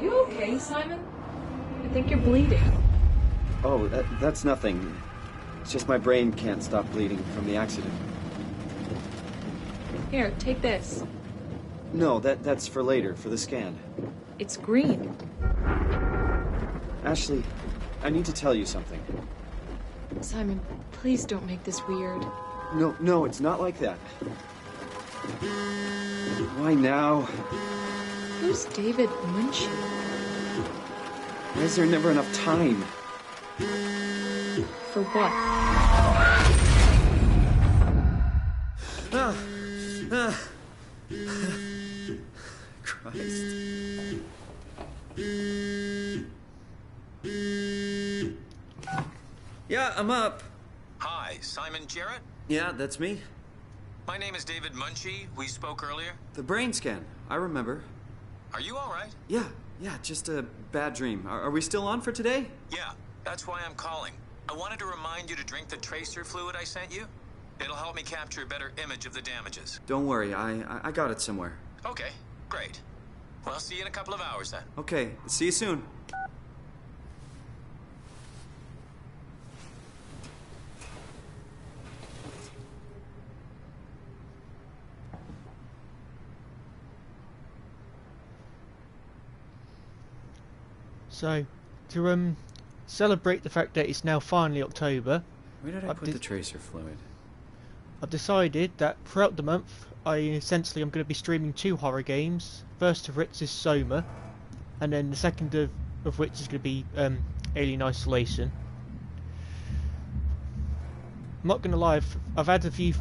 you okay, Simon? I think you're bleeding. Oh, that's nothing. It's just my brain can't stop bleeding from the accident. Here, take this. No, that's for later, for the scan. It's green. Ashley, I need to tell you something. Simon, please don't make this weird. No, it's not like that. Why now? Who's David Munchie? Why is there never enough time? For what? Christ. Yeah, I'm up. Hi, Simon Jarrett? Yeah, that's me. My name is David Munchie. We spoke earlier. The brain scan. I remember. Are you all right? Yeah, just a bad dream. Are we still on for today? Yeah, that's why I'm calling. I wanted to remind you to drink the tracer fluid I sent you. It'll help me capture a better image of the damages. Don't worry, I got it somewhere. Okay, great. Well, I'll see you in a couple of hours then. Okay, see you soon. So, to celebrate the fact that it's now finally October, Where did I put the tracer fluid? I've decided that throughout the month, I'm going to be streaming 2 horror games. First of which is SOMA, and then the second of which is going to be Alien Isolation. I'm not going to lie, I've had a few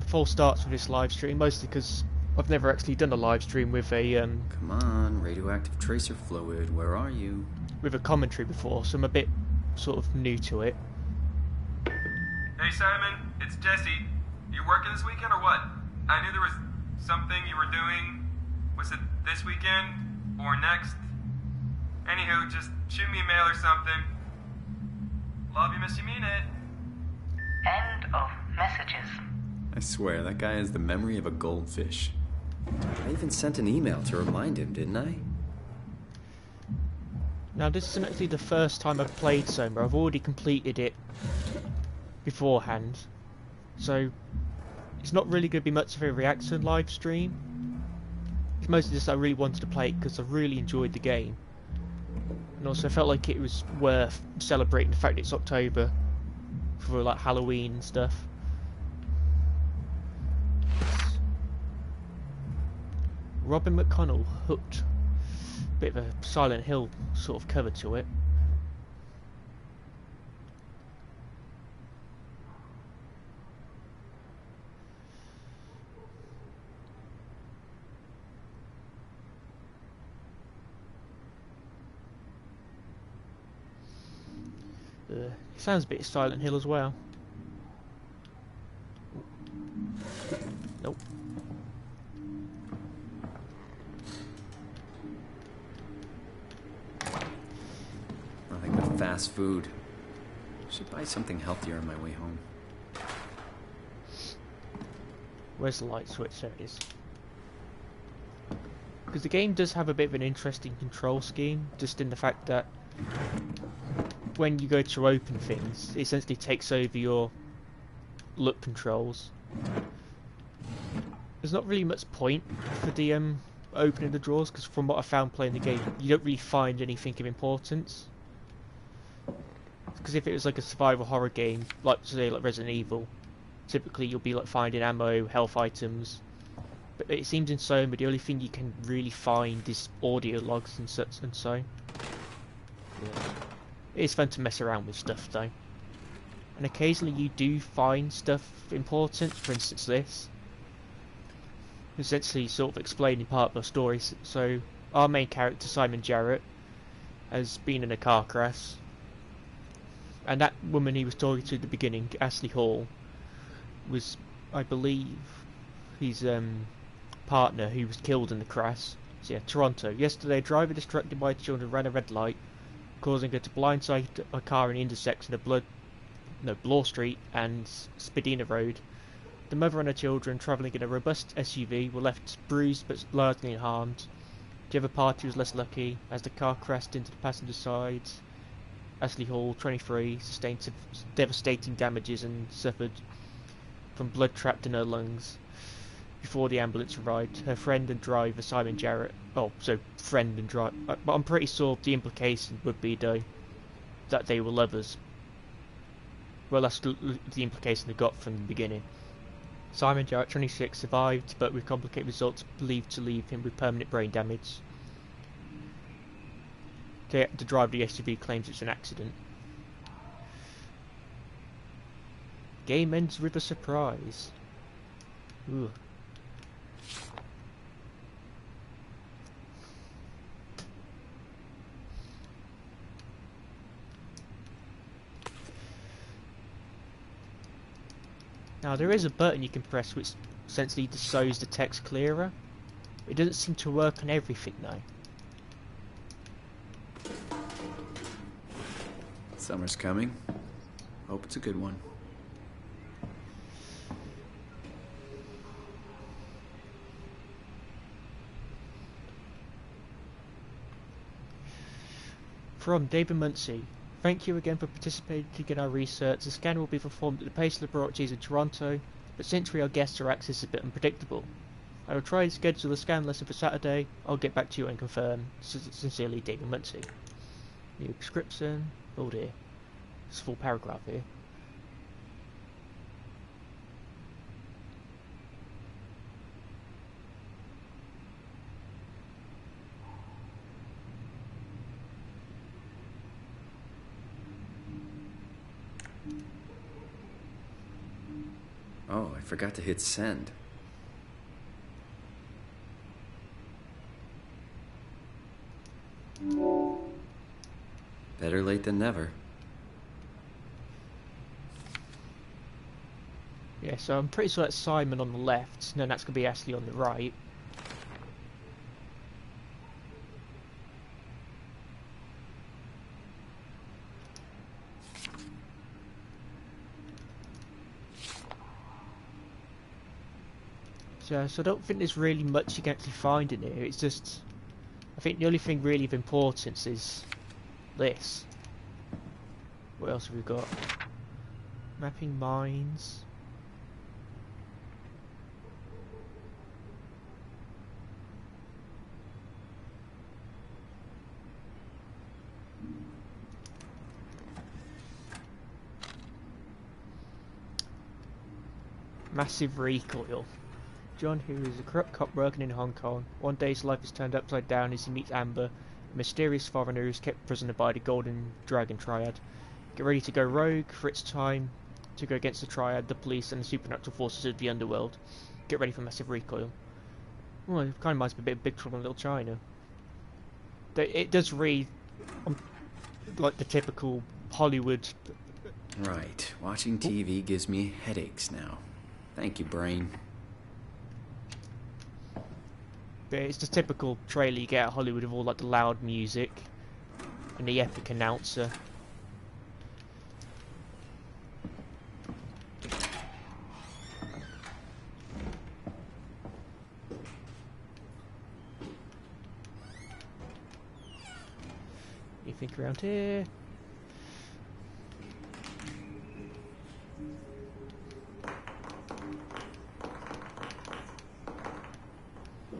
false starts with this live stream, mostly because I've never actually done a live stream with a Come on, radioactive tracer fluid, where are you? with a commentary before, so I'm a bit sort of new to it. Hey Simon, it's Jesse. You working this weekend or what? I knew there was something you were doing. Was it this weekend or next? Anywho, just shoot me a mail or something. Love you, miss you, mean it. End of messages. I swear, that guy has the memory of a goldfish. I even sent an email to remind him, didn't I? Now this isn't actually the first time I've played SOMA, I've already completed it beforehand, so it's not really going to be much of a reaction live stream. It's mostly just I really wanted to play it because I really enjoyed the game, and also felt like it was worth celebrating the fact it's October for like Halloween and stuff. Robin McConnell hooked. Bit of a Silent Hill sort of cover to it. It sounds a bit Silent Hill as well. Nope. Nothing but fast food. Should buy something healthier on my way home. Where's the light switch? There it is. Because the game does have a bit of an interesting control scheme, just in the fact that when you go to open things, it essentially takes over your look controls. There's not really much point for the opening the drawers, because from what I found playing the game, you don't really find anything of importance. Because if it was like a survival horror game, like say like Resident Evil, typically you'll be like finding ammo, health items. But it seems in SOMA the only thing you can really find is audio logs and such and so. Yeah. It is fun to mess around with stuff though. And occasionally you do find stuff important, for instance this. Essentially sort of explaining part of the story. So our main character, Simon Jarrett, has been in a car crash. And that woman he was talking to at the beginning, Ashley Hall, was, I believe, his partner who was killed in the crash. So yeah, Toronto. Yesterday, a driver distracted by children ran a red light, causing her to blindside a car in the intersection of Bloor Street and Spadina Road. The mother and her children, travelling in a robust SUV, were left bruised but largely unharmed. The other party was less lucky, as the car crashed into the passenger side. Ashley Hall, 23, sustained devastating damages and suffered from blood trapped in her lungs. Before the ambulance arrived, her friend and driver Simon Jarrett, friend and driver, but I'm pretty sure the implication would be though that they were lovers. Well, that's the implication they got from the beginning. Simon Jarrett, 26, survived, but with complicated results believed to leave him with permanent brain damage. The driver of the SUV claims it's an accident. Game ends with a surprise. Ooh. Now there is a button you can press which essentially just shows the text clearer. It doesn't seem to work on everything though. Summer's coming. Hope it's a good one. From David Muncie. Thank you again for participating in our research. The scan will be performed at the Pace Laboratories in Toronto, but since we are guests, our access is a bit unpredictable. I will try to schedule the scan lesson for Saturday. I'll get back to you and confirm. Sincerely, David Muncie. New prescription. Oh dear. There's a full paragraph here. Oh, I forgot to hit send. Better late than never. Yeah, so I'm pretty sure that's Simon on the left, and then that's going to be Ashley on the right. So I don't think there's really much you can actually find in here. It's just, I think the only thing really of importance is this. What else have we got? Mapping mines. Massive recoil. John, who is a corrupt cop working in Hong Kong, one day his life is turned upside down as he meets Amber, a mysterious foreigner who is kept prisoner by the Golden Dragon Triad. Get ready to go rogue, for it's time to go against the Triad, the police, and the supernatural forces of the underworld. Get ready for massive recoil. Well, it kind of reminds me a bit of Big Trouble in Little China. It does read like the typical Hollywood. Right. Watching TV gives me headaches now. Thank you, brain. It's the typical trailer you get at Hollywood of all like the loud music and the epic announcer. You think around here?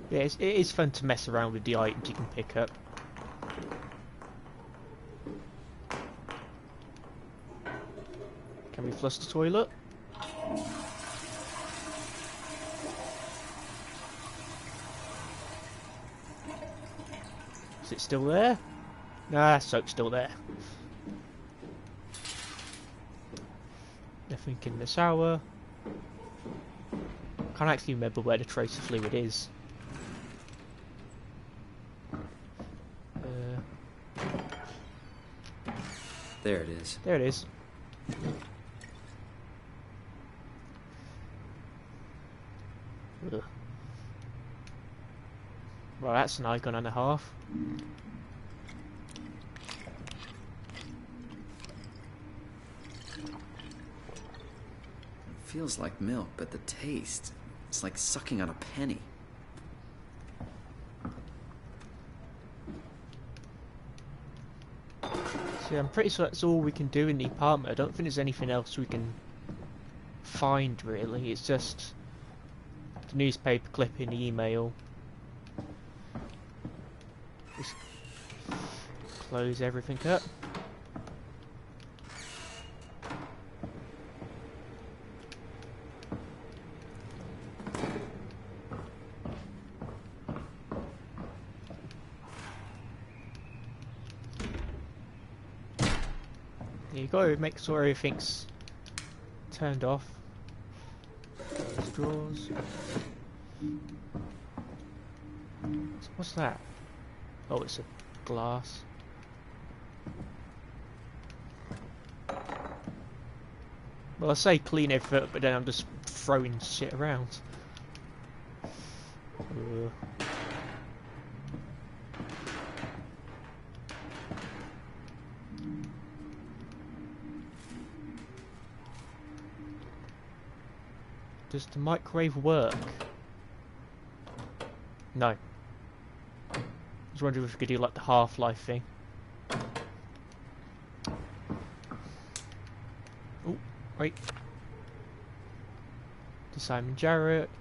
Yeah, it is fun to mess around with the items you can pick up. Can we flush the toilet? Is it still there? Nah, soap's still there. Nothing in the shower. Can't actually remember where the tracer fluid is. There it is. There it is. Ugh. Well, that's an icon and a half. It feels like milk, but the taste, it's like sucking on a penny. See, I'm pretty sure that's all we can do in the apartment. I don't think there's anything else we can find, really. It's just the newspaper clipping, the email. Just close everything up. You gotta make sure everything's turned off. Close drawers. What's that? Oh, it's a glass. Well, I say clean everything up, but then I'm just throwing shit around. Does the microwave work? No. I was wondering if we could do like the Half-Life thing. Oh, wait. To Simon Jarrett.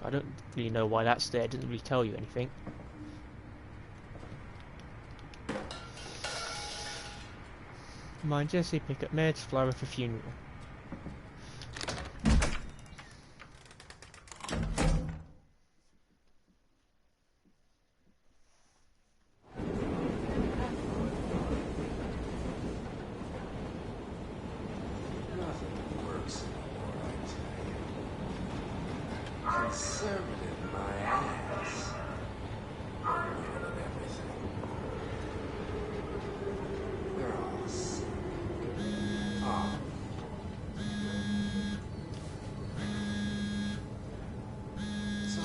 I don't really know why that's there, it didn't really tell you anything. Mind Jesse, pick up meds, flower for funeral. Nothing works anymore, I tell you. Conservative, my ass. Ruining everything. They're all sick. Oh.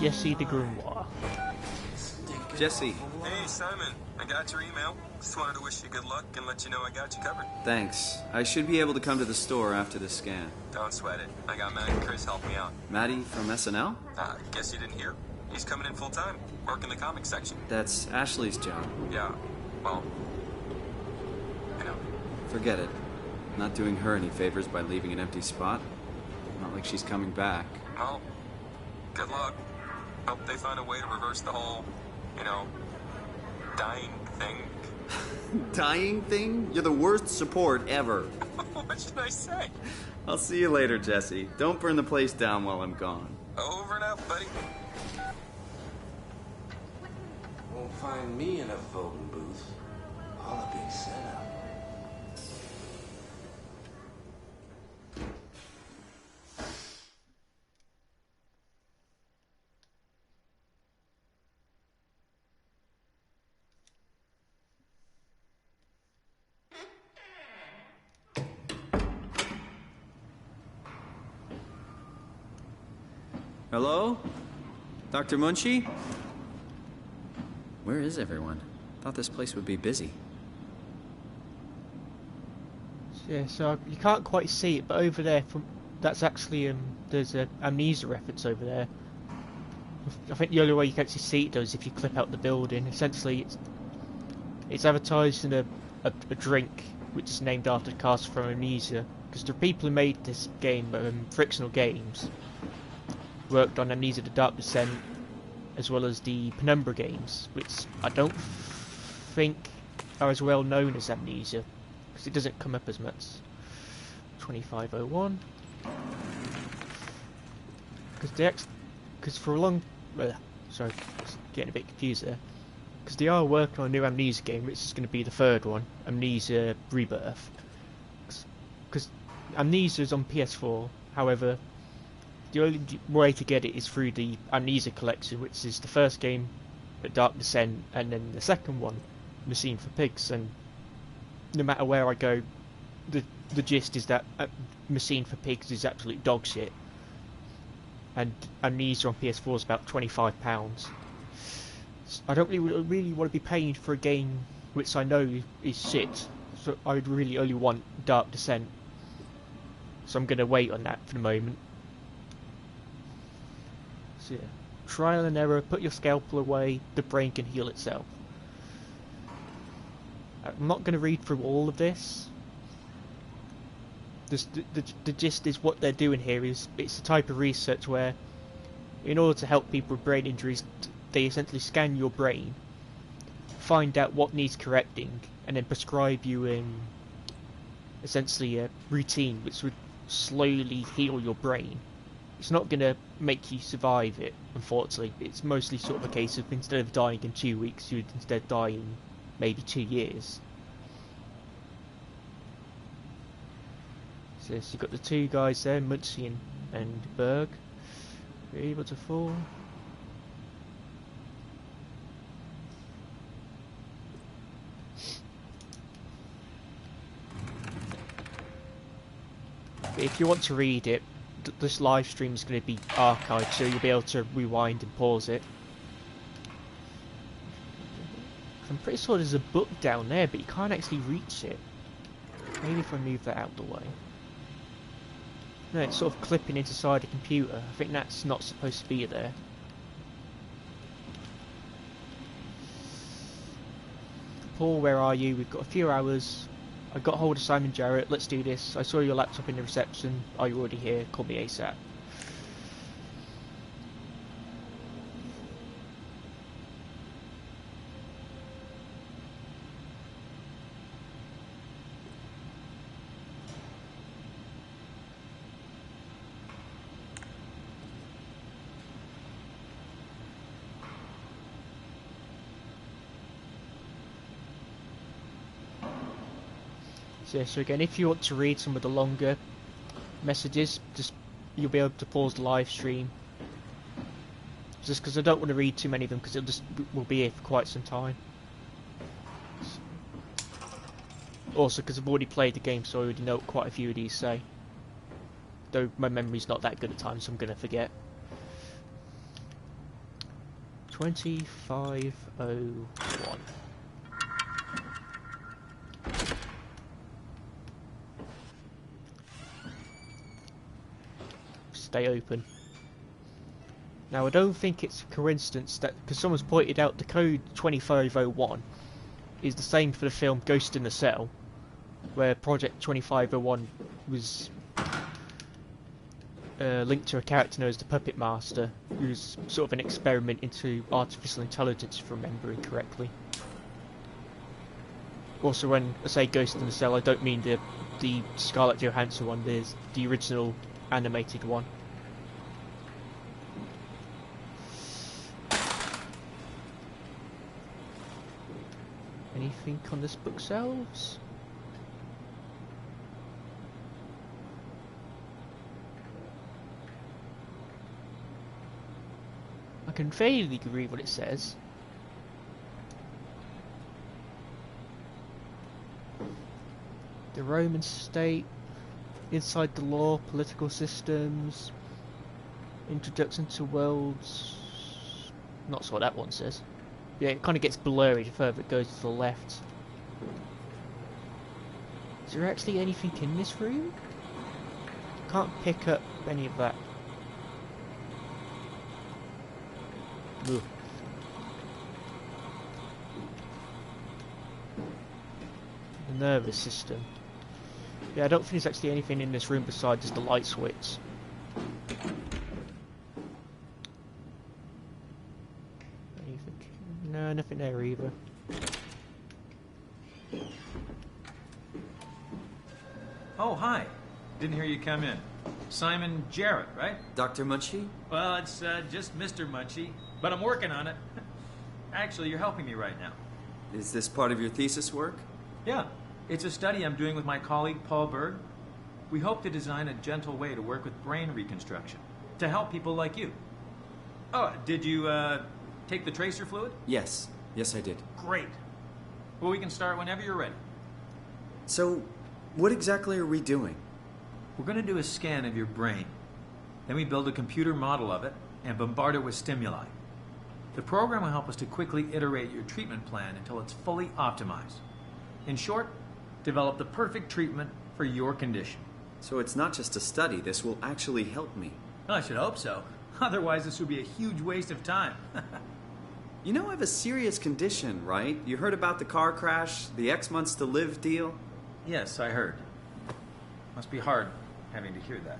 Jesse de Grimoire. Jesse. Hey, Simon. I got your email. Just wanted to wish you good luck and let you know I got you covered. Thanks. I should be able to come to the store after the scan. Don't sweat it. I got Matt and Chris help me out. Maddie from SNL? Guess you didn't hear? He's coming in full time, working the comic section. That's Ashley's job. Yeah, well, you know. Forget it. Not doing her any favors by leaving an empty spot. Not like she's coming back. Well, good luck. Hope they find a way to reverse the whole, you know, dying thing. Dying thing? You're the worst support ever. What should I say? I'll see you later, Jesse. Don't burn the place down while I'm gone. Over and out, buddy. Won't find me in a voting booth. All a big setup. Hello? Dr. Munchie? Where is everyone? Thought this place would be busy. Yeah, so you can't quite see it, but over there, that's actually there's an Amnesia reference over there. I think the only way you can actually see it though is if you clip out the building. Essentially, it's advertised in a drink which is named after the cast from Amnesia, because the people who made this game, Frictional Games, worked on Amnesia: The Dark Descent, as well as the Penumbra games, which I don't think are as well known as Amnesia, because it doesn't come up as much. 2501. Because for a long, sorry, getting a bit confused there. Because they are working on a new Amnesia game, which is going to be the third one, Amnesia Rebirth. Because Amnesia is on PS4, however, the only way to get it is through the Amnesia collection, which is the first game, The Dark Descent, and then the second one, Machine for Pigs. And no matter where I go, the gist is that Machine for Pigs is absolute dog shit, and Amnesia on PS4 is about £25. I don't really want to be paying for a game which I know is shit, so I would really only want Dark Descent. So I'm going to wait on that for the moment. So yeah, trial and error, put your scalpel away, the brain can heal itself. I'm not going to read through all of this. The gist is what they're doing here is it's a type of research where, in order to help people with brain injuries, they essentially scan your brain, find out what needs correcting, and then prescribe you essentially a routine which would slowly heal your brain. It's not going to make you survive it, unfortunately. It's mostly sort of a case of instead of dying in 2 weeks, you'd instead die in maybe 2 years. So you've got the two guys there, Munchie and Berg. We're able to fall. If you want to read it, this live stream is going to be archived, so you'll be able to rewind and pause it. I'm pretty sure there's a book down there, but you can't actually reach it. Maybe if I move that out of the way. No, it's sort of clipping inside the computer. I think that's not supposed to be there. Paul, where are you? We've got a few hours. I got hold of Simon Jarrett. Let's do this. I saw your laptop in the reception. Are you already here? Call me ASAP. So again, if you want to read some of the longer messages, just you'll be able to pause the live stream. Just because I don't want to read too many of them, because we'll be here for quite some time. Also, because I've already played the game, so I already know what quite a few of these say. Though my memory's not that good at times, so I'm gonna forget. 2501. Stay open. Now I don't think it's a coincidence that, because someone's pointed out the code 2501 is the same for the film Ghost in the Cell, where Project 2501 was linked to a character known as the Puppet Master, who's sort of an experiment into artificial intelligence, if I'm remembering correctly. Also, when I say Ghost in the Cell, I don't mean the Scarlett Johansson one, there's the original animated one. Anything on this bookshelves? I can vaguely read what it says. The Roman state, inside the law, political systems, introduction to worlds. Not sure what that one says. Yeah, it kind of gets blurry the further it goes to the left. Is there actually anything in this room? Can't pick up any of that. Ugh. The nervous system. Yeah, I don't think there's actually anything in this room besides just the light switch. Anything? No, nothing there either. Oh, hi. Didn't hear you come in. Simon Jarrett, right? Dr. Munchie? Well, it's just Mr. Munchie, but I'm working on it. Actually, you're helping me right now. Is this part of your thesis work? Yeah, it's a study I'm doing with my colleague Paul Berg. We hope to design a gentle way to work with brain reconstruction to help people like you. Oh, did you take the tracer fluid? Yes. Yes, I did. Great. Well, we can start whenever you're ready. So, what exactly are we doing? We're going to do a scan of your brain. Then we build a computer model of it and bombard it with stimuli. The program will help us to quickly iterate your treatment plan until it's fully optimized. In short, develop the perfect treatment for your condition. So it's not just a study, this will actually help me. Well, I should hope so. Otherwise, this would be a huge waste of time. You know I have a serious condition, right? You heard about the car crash, the X months to live deal? Yes, I heard. Must be hard having to hear that.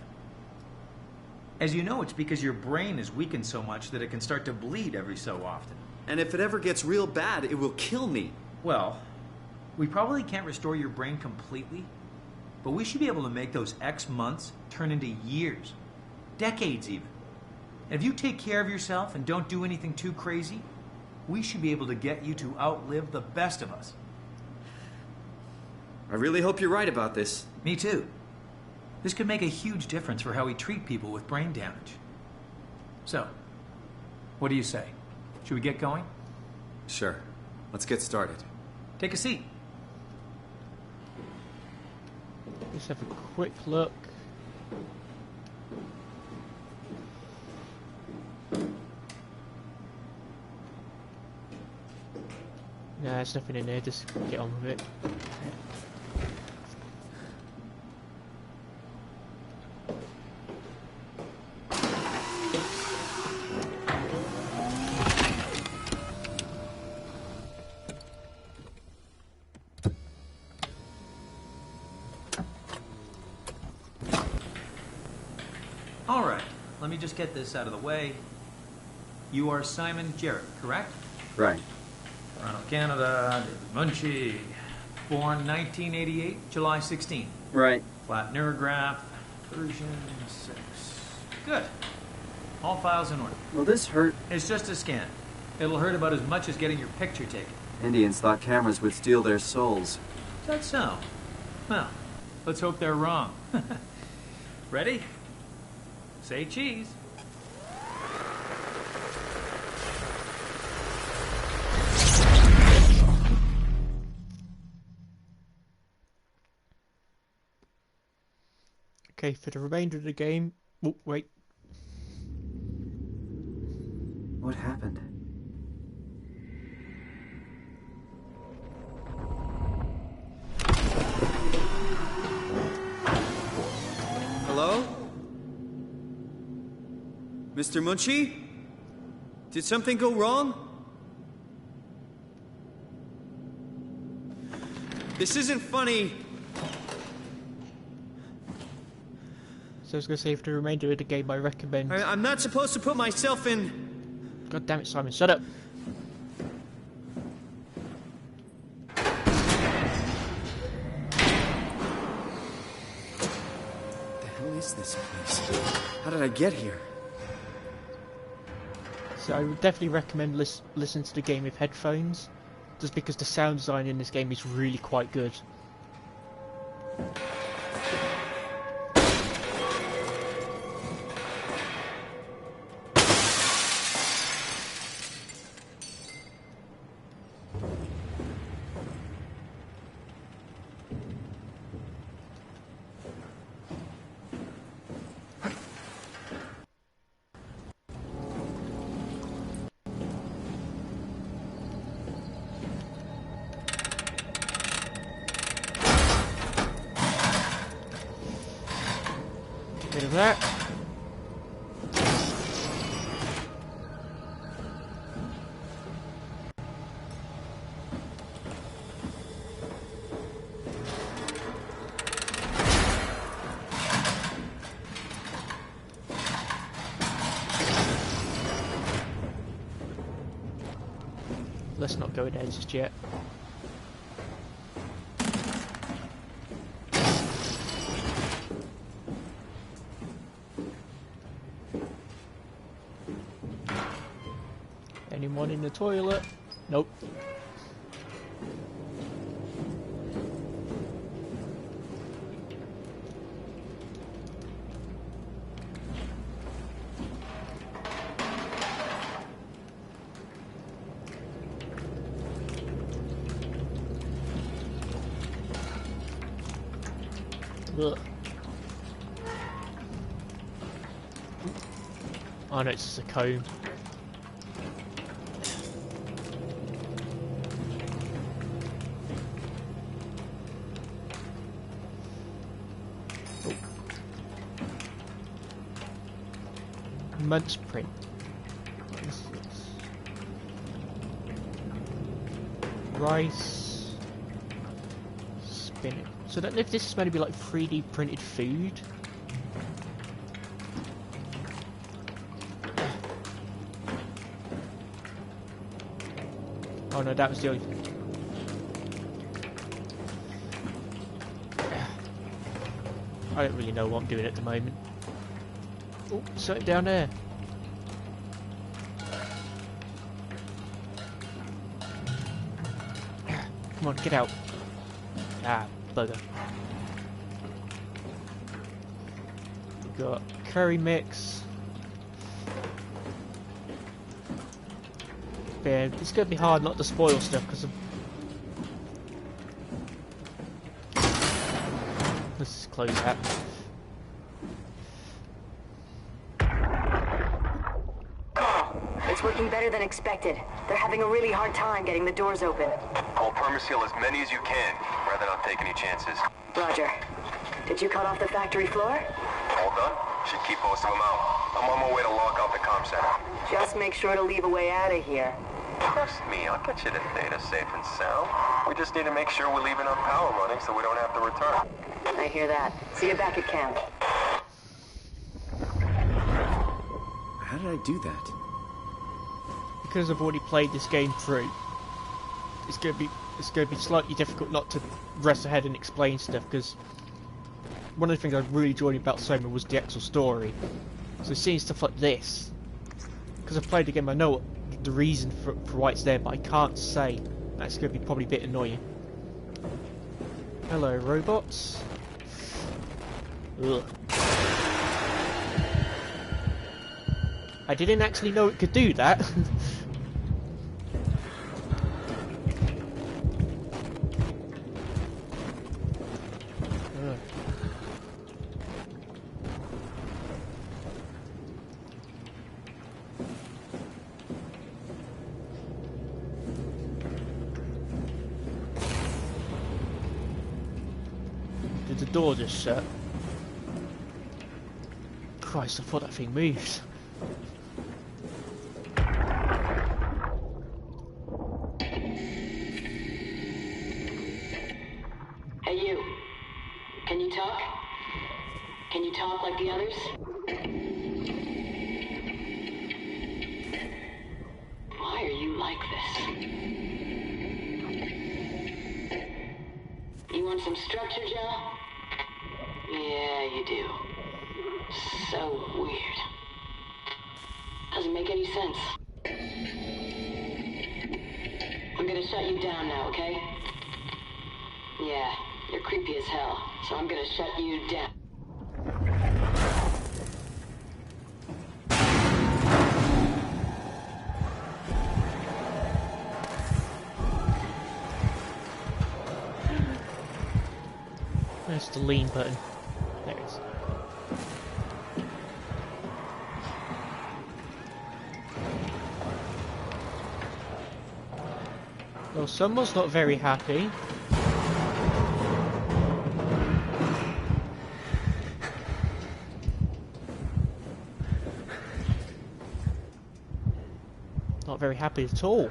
As you know, it's because your brain is weakened so much that it can start to bleed every so often. And if it ever gets real bad, it will kill me. Well, we probably can't restore your brain completely, but we should be able to make those X months turn into years, decades even. And if you take care of yourself and don't do anything too crazy, we should be able to get you to outlive the best of us. I really hope you're right about this. Me too. This could make a huge difference for how we treat people with brain damage. So, what do you say? Should we get going? Sure. Let's get started. Take a seat. Let's have a quick look. Nah, there's nothing in there, just get on with it. All right, let me just get this out of the way. You are Simon Jarrett, correct? Right. Toronto, Canada, David Munchie. Born 1988, July 16. Right. Flat neurograph, version 6. Good. All files in order. Will this hurt? It's just a scan. It'll hurt about as much as getting your picture taken. Indians thought cameras would steal their souls. Is that so? Well, let's hope they're wrong. Ready? Say cheese. Okay, for the remainder of the game... Oh, wait. What happened? Hello? Mr. Munchie? Did something go wrong? This isn't funny. So I was going to say, for the remainder of the game, I recommend... I'm not supposed to put myself in... God damn it, Simon, shut up! The hell is this place? How did I get here? So I would definitely recommend listen to the game with headphones, just because the sound design in this game is really quite good. Bit of that. Let's not go in there just yet. Anyone in the toilet? Nope. Ugh. Oh no, it's just a comb. Munch print. What is this? rice. Spin it. So I don't know if this is meant to be like 3D printed food. Oh no, that was the only... I don't really know what I'm doing at the moment. Oh, something down there. Come on, get out. Ah, bugger. We've got curry mix. Yeah, it's going to be hard not to spoil stuff because of... Let's just close that. It's working better than expected. They're having a really hard time getting the doors open. I'll permaseal as many as you can, rather not take any chances. Roger. Did you cut off the factory floor? All done? Should keep most of them out. I'm on my way to lock out the comm center. Just make sure to leave a way out of here. Trust me, I'll get you the data safe and sound. We just need to make sure we're leaving our power running so we don't have to return. I hear that. See you back at camp. How did I do that? Because I've already played this game through, it's going to be slightly difficult not to rest ahead and explain stuff, because one of the things I really enjoyed about SOMA was the actual story. So seeing stuff like this, because I've played the game, I know the reason for why it's there, but I can't say. That's going to be probably a bit annoying. Hello, robots. Ugh. I didn't actually know it could do that. Did the door just shut? Christ, I thought that thing moved. Hey you. Can you talk? Can you talk like the others? Why are you like this? You want some structure, Joe? Yeah, you do. So weird. Doesn't make any sense. I'm gonna shut you down now, okay? Yeah, you're creepy as hell, so I'm gonna shut you down. Where's the lean button? There it is. Well, someone's not very happy. Not very happy at all.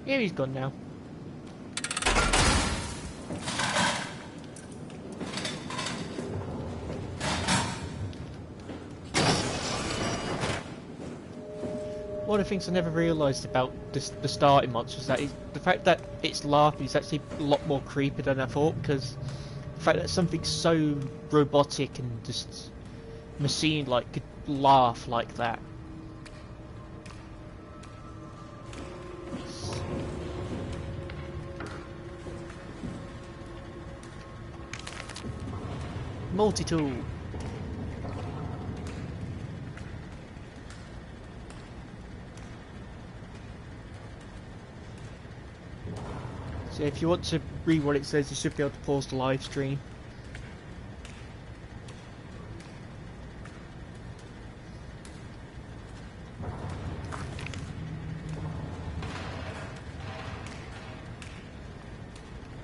Yeah, he's gone now. One of the things I never realised about this, the starting monsters, that is the fact that it's laughing is actually a lot more creepy than I thought, because the fact that something so robotic and just machine-like could laugh like that. multi-tool. So if you want to read what it says, you should be able to pause the live stream.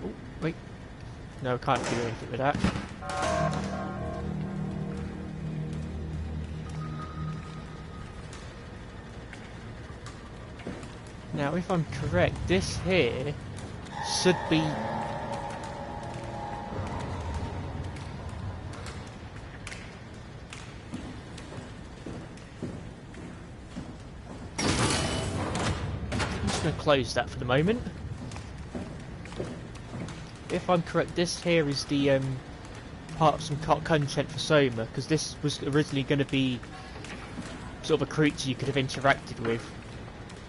Oh, wait. No, I can't do anything with that. Now, if I'm correct, this here should be... I'm just going to close that for the moment. If I'm correct, this here is the part of some content for SOMA, because this was originally going to be sort of a creature you could have interacted with,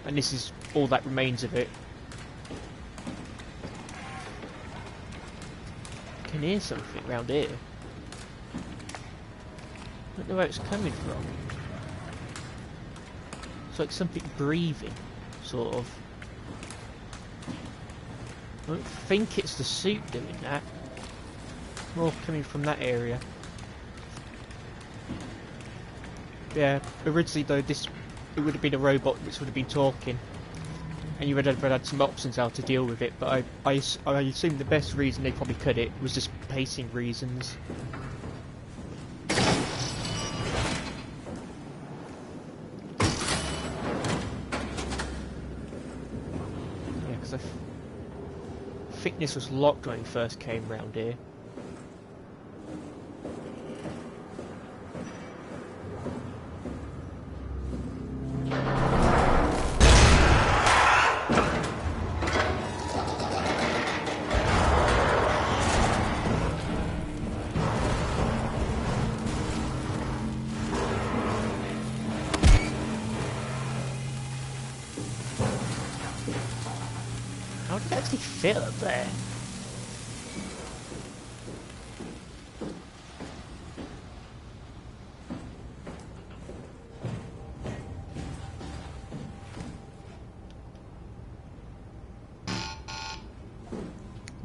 and this is all that remains of it. I can hear something around here. I don't know where it's coming from. It's like something breathing, sort of. I don't think it's the suit doing that. More coming from that area. Yeah, originally though it would have been a robot which would have been talking, and you would have had some options how to deal with it, but I assume the best reason they probably cut it was just pacing reasons. Yeah, because I think this was locked when we first came round here. How did it actually fit up there?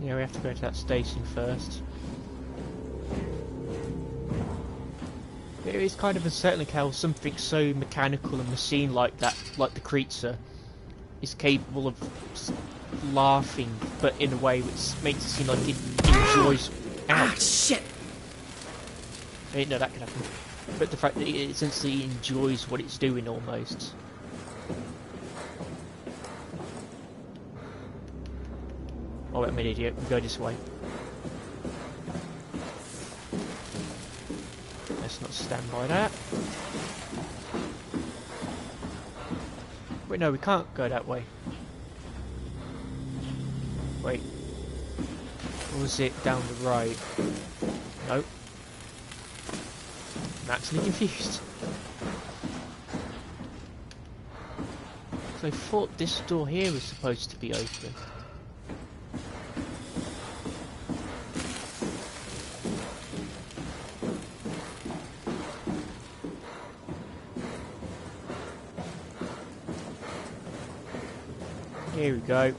Yeah, we have to go to that station first. It is kind of unsettling how something so mechanical and machine-like that, like the creature, is capable of laughing, but in a way which makes it seem like it enjoys. Ah, shit! I didn't know that could happen. But the fact that it essentially enjoys what it's doing almost. Oh, I'm an idiot. We go this way. Let's not stand by that. Wait, no, we can't go that way. Wait. Or was it down the right? Nope. I'm actually confused. So I thought this door here was supposed to be open. Here we go.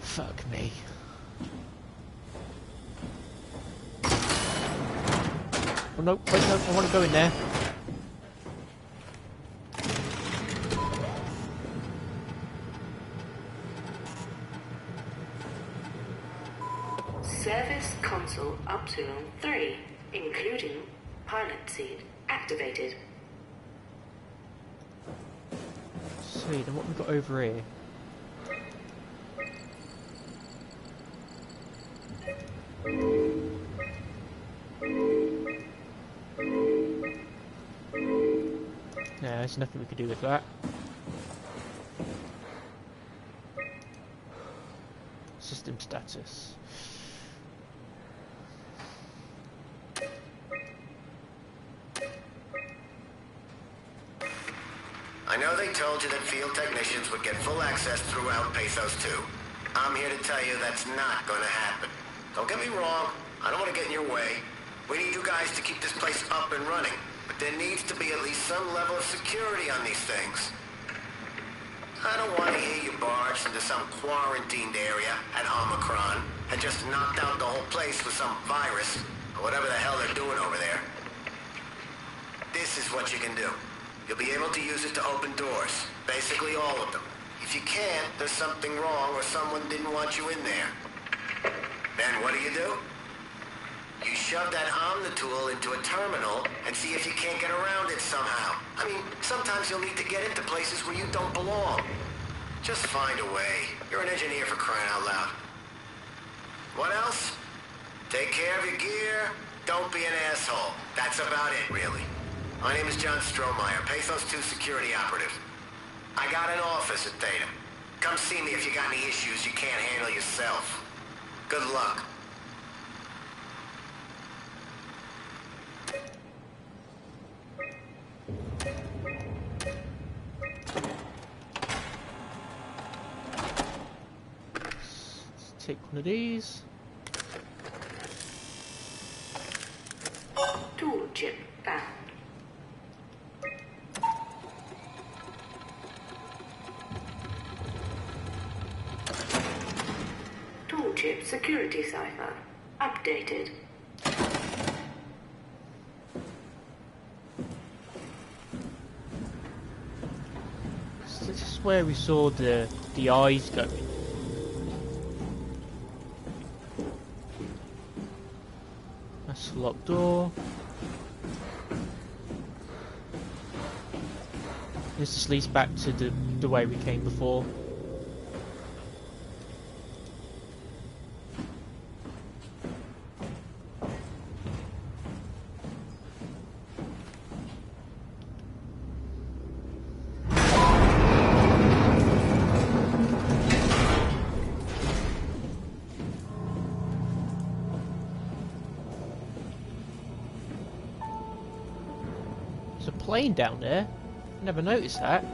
Fuck me. Oh no, wait, no, I want to go in there. Service console Upsilon 3, including pilot seat activated. Sweet, and what we got over here? Yeah, there's nothing we could do with that. System status. technicians would get full access throughout Pathos 2. I'm here to tell you that's not gonna happen. Don't get me wrong, I don't want to get in your way. We need you guys to keep this place up and running, but there needs to be at least some level of security on these things. I don't want to hear you barge into some quarantined area at Omicron and just knocked out the whole place with some virus, or whatever the hell they're doing over there. This is what you can do. You'll be able to use it to open doors, basically all of them. If you can't, there's something wrong or someone didn't want you in there. Then what do? You shove that Omnitool into a terminal and see if you can't get around it somehow. I mean, sometimes you'll need to get into places where you don't belong. Just find a way. You're an engineer, for crying out loud. What else? Take care of your gear. Don't be an asshole. That's about it, really. My name is John Strohmeyer, Pathos 2 security operative. I got an office at Theta. Come see me if you got any issues you can't handle yourself. Good luck. Take one of these. Tool chip found. Tool chip security cipher updated. So this is where we saw the eyes going. That's a locked door. This just leads back to the way we came before. There's a plane down there. Never noticed that.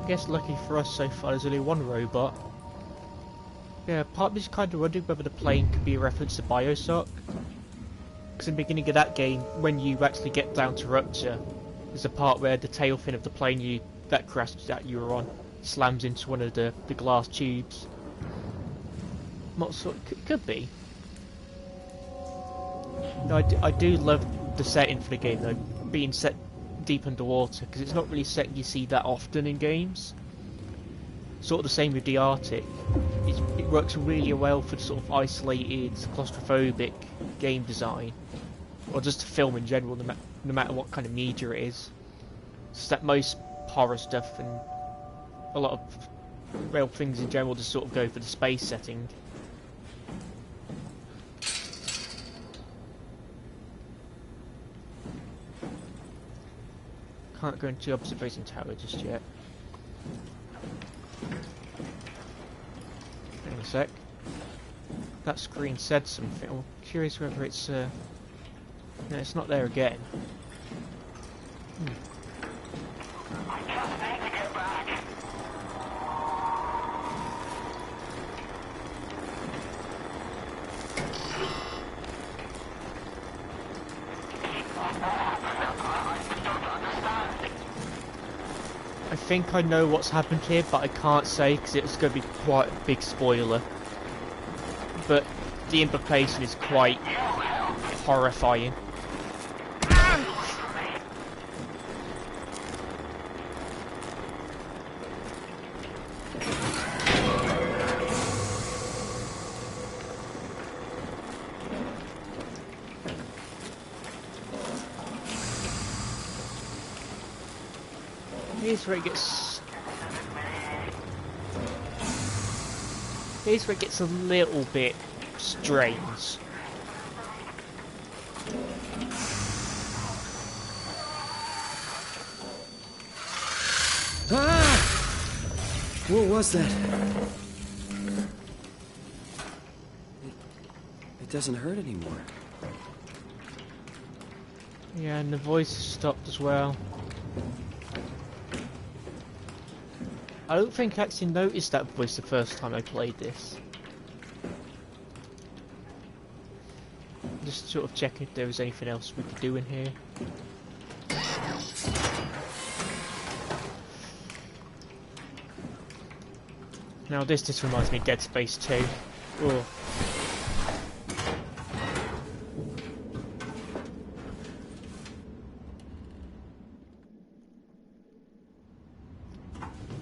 I guess lucky for us so far there's only one robot. Yeah, part of me's kind of wondering whether the plane could be a reference to Bioshock. Because in the beginning of that game, when you actually get down to Rupture, there's a part where the tail fin of the plane that crashed that you were on slams into one of the glass tubes. Not sort could be. No, I do love the setting for the game though, being set deep underwater, because it's not really set you see that often in games. Sort of the same with the Arctic. It works really well for the sort of isolated, claustrophobic game design, or just film in general, no matter what kind of media it is. It's that most horror stuff and a lot of real things in general just sort of go for the space setting. Can't go into the observation tower just yet. Hang on a sec. That screen said something. I'm curious whether it's no, it's not there again. I think I know what's happened here, but I can't say because it's going to be quite a big spoiler. But the implication is quite horrifying. Here's where it gets... Here's where it gets a little bit strange. Ah! What was that? It doesn't hurt anymore. Yeah, and the voice has stopped as well. I don't think I actually noticed that voice the first time I played this. Just sort of checking if there was anything else we could do in here. Now this just reminds me of Dead Space 2. Oh.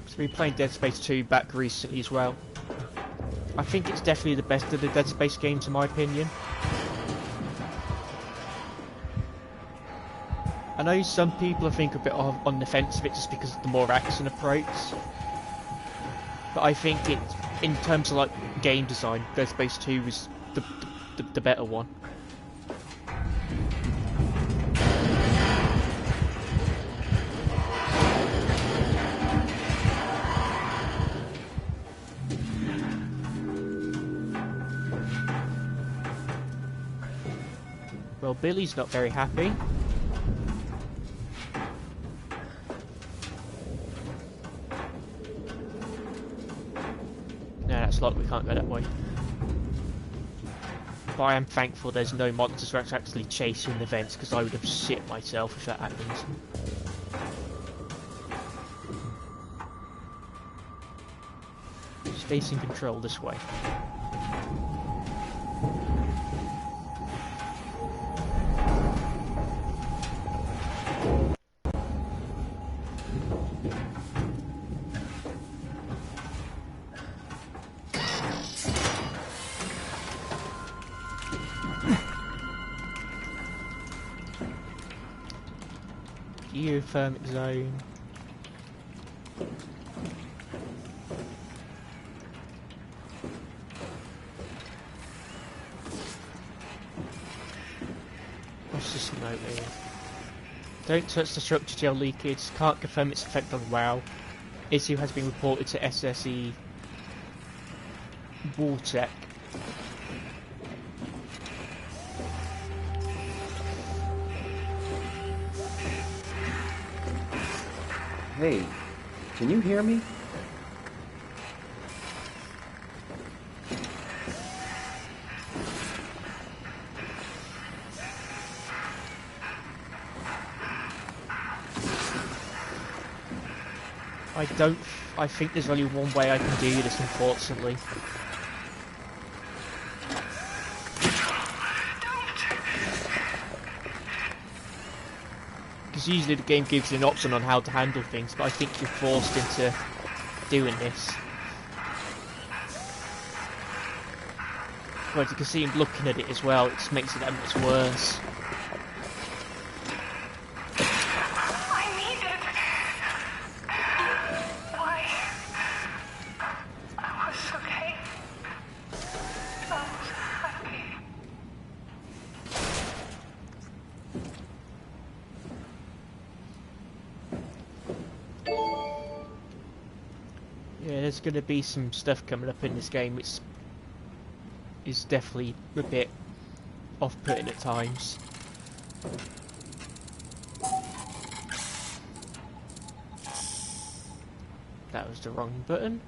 So we played Dead Space 2 back recently as well. I think it's definitely the best of the Dead Space games in my opinion. I know some people I think are a bit on the fence of it just because of the more action approach. But I think it, in terms of like game design, Dead Space 2 was the better one. Well, Billy's not very happy. It's like we can't go that way. But I am thankful there's no monsters that's actually chasing the vents, because I would have shit myself if that happens. Space in control this way. Geothermic zone. What's this note here? Don't touch the structure gel leakage. Can't confirm its effect on WoW. Issue has been reported to SSE Wall Check. Hey, can you hear me? I think there's only one way I can do this, unfortunately. Because usually the game gives you an option on how to handle things, but I think you're forced into doing this. But you can see him looking at it as well, it just makes it that much worse. There's going to be some stuff coming up in this game which is definitely a bit off-putting at times. That was the wrong button.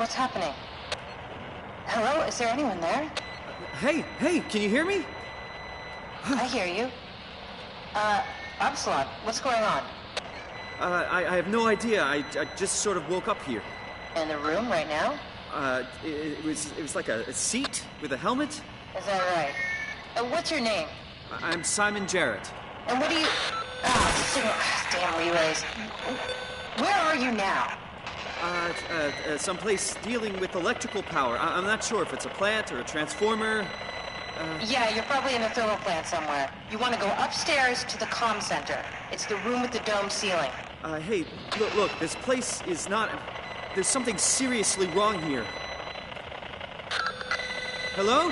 What's happening? Hello? Is there anyone there? Hey, can you hear me? I hear you. Upslot, what's going on? I have no idea. I just sort of woke up here. In the room right now? It was like a seat with a helmet. Is that right? What's your name? I'm Simon Jarrett. And what do you... damn relays. Where are you now? Someplace dealing with electrical power. I'm not sure if it's a plant or a transformer. Yeah, you're probably in a thermal plant somewhere. You want to go upstairs to the comm center. It's the room with the dome ceiling. Hey, look, this place is not... There's something seriously wrong here. Hello?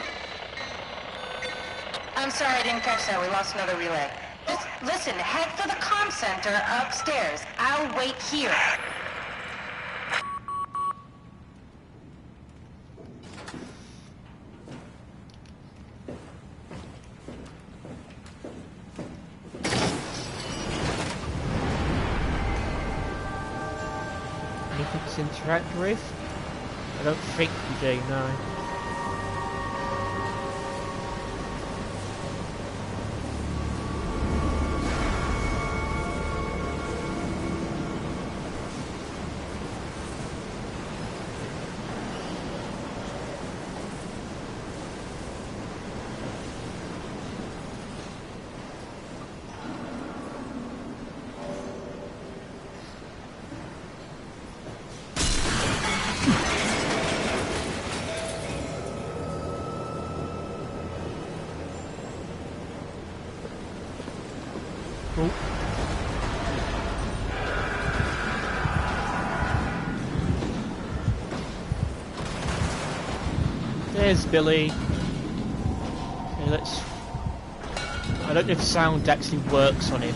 I'm sorry, I didn't catch that. We lost another relay. Just listen, head for the comm center upstairs. I'll wait here. Anything to interact with? I don't think we do, no. There's Billy. Okay, let's... I don't know if sound actually works on him.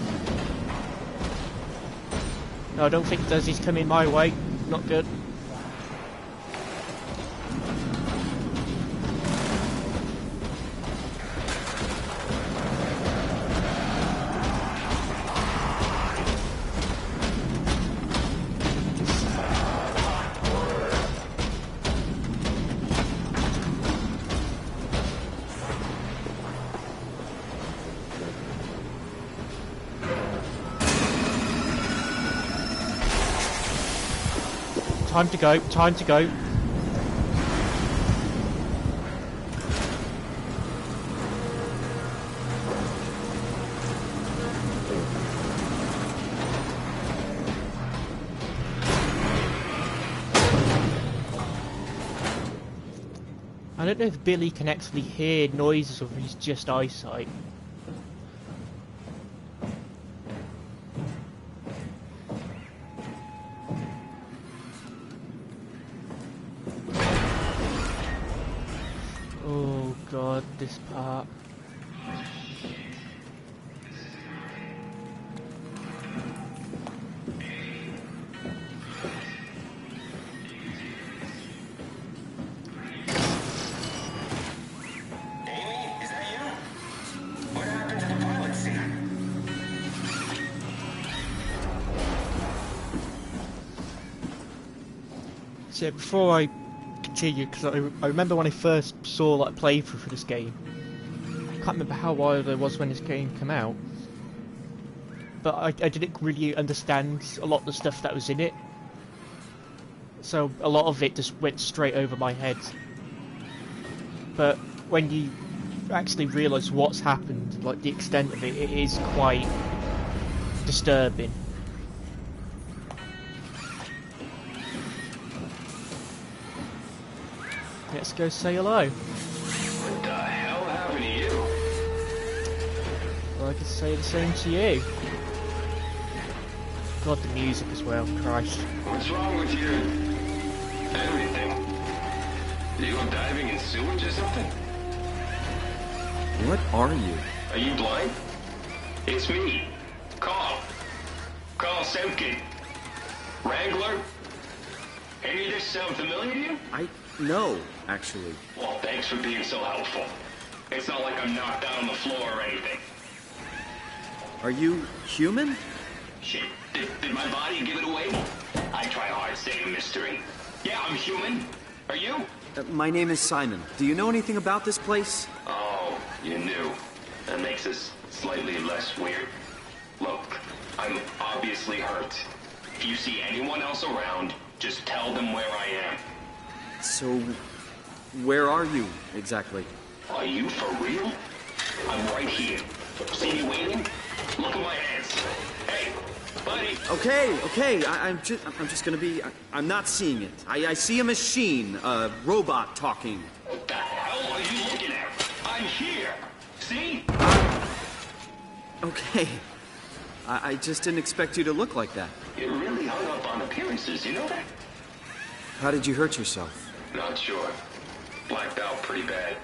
No, I don't think it does. He's coming my way. Not good. Time to go, time to go. I don't know if Billy can actually hear noises or if he's just eyesight. Oh god, this part. So before I continue, because I remember when I first saw like a playthrough for this game, I can't remember how old I was when this game came out, but I didn't really understand a lot of the stuff that was in it, so a lot of it just went straight over my head. But when you actually realise what's happened, like the extent of it, it is quite disturbing. Let's go say hello. What the hell happened to you? Well, I could say the same to you. God, the music as well, Christ. What's wrong with your... everything? You go diving in sewage or something? What are you? Are you blind? It's me. Carl Semkin. Wrangler? Any of this sound familiar to you? No, actually. Well, thanks for being so helpful. It's not like I'm knocked out on the floor or anything. Are you human? Shit, did my body give it away? I try hard to stay a mystery. Yeah, I'm human. Are you? My name is Simon. Do you know anything about this place? Oh, you knew. That makes us slightly less weird. Look, I'm obviously hurt. If you see anyone else around, just tell them where I am. So, where are you, exactly? Are you for real? I'm right here. See me waiting? Look at my hands. Hey, buddy. Okay. I'm just gonna be... I'm not seeing it. I see a machine, a robot talking. What the hell are you looking at? I'm here. See? Okay. I just didn't expect you to look like that. You're really hung up on appearances, you know that? How did you hurt yourself? Not sure. Blacked out pretty bad.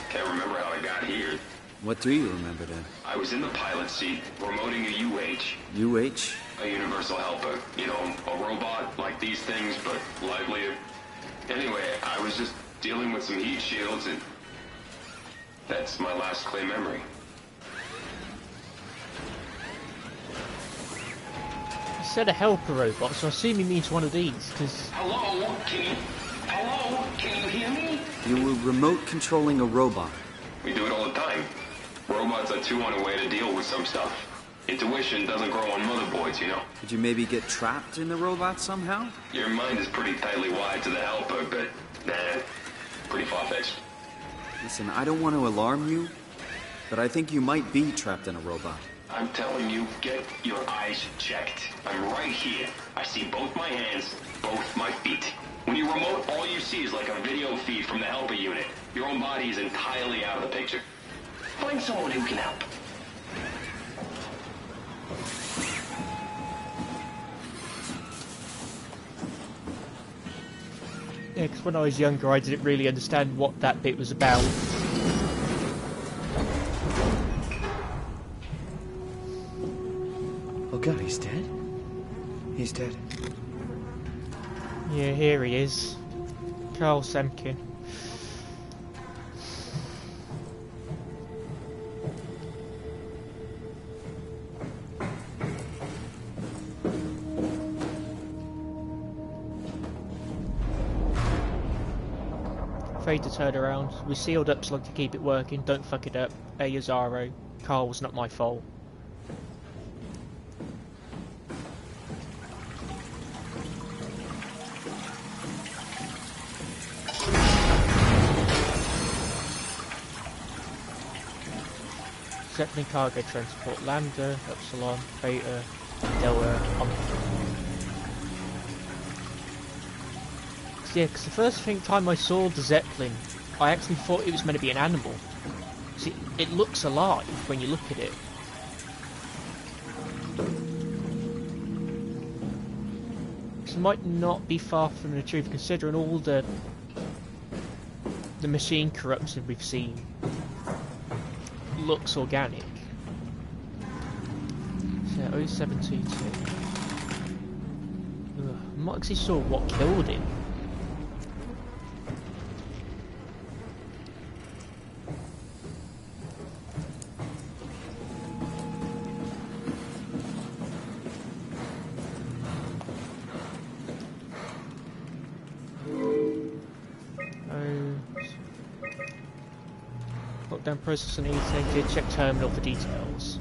Can't remember how I got here. What do you remember then? I was in the pilot seat, remoting a UH. UH? A universal helper. You know, a robot like these things, but livelier. Anyway, I was just dealing with some heat shields, and that's my last clear memory. He said a helper robot, so I assume he means one of these, because... Hello? Can you hear me? You were remote controlling a robot. We do it all the time. Robots are too on a way to deal with some stuff. Intuition doesn't grow on motherboards, you know? Did you maybe get trapped in the robot somehow? Your mind is pretty tightly wired to the helper, but nah, pretty far-fetched. Listen, I don't want to alarm you, but I think you might be trapped in a robot. I'm telling you, get your eyes checked. I'm right here. I see both my hands, both my feet. When you remote, all you see is like a video feed from the helper unit. Your own body is entirely out of the picture. Find someone who can help. Yeah, because when I was younger, I didn't really understand what that bit was about. Oh god, he's dead? He's dead. Yeah, here he is. Carl Semkin. Afraid to turn around. We sealed up slug to keep it working. Don't fuck it up. Hey, Yazaro. Carl was not my fault. Zeppelin cargo transport. Lambda, Epsilon, Beta, Delta, Omega. Yeah, because the first time I saw the Zeppelin, I actually thought it was meant to be an animal. See, it looks alive when you look at it. This might not be far from the truth, considering all the machine corruption we've seen looks organic. So 0722. I'm not actually sure what killed him. Lockdown process and did check terminal for details.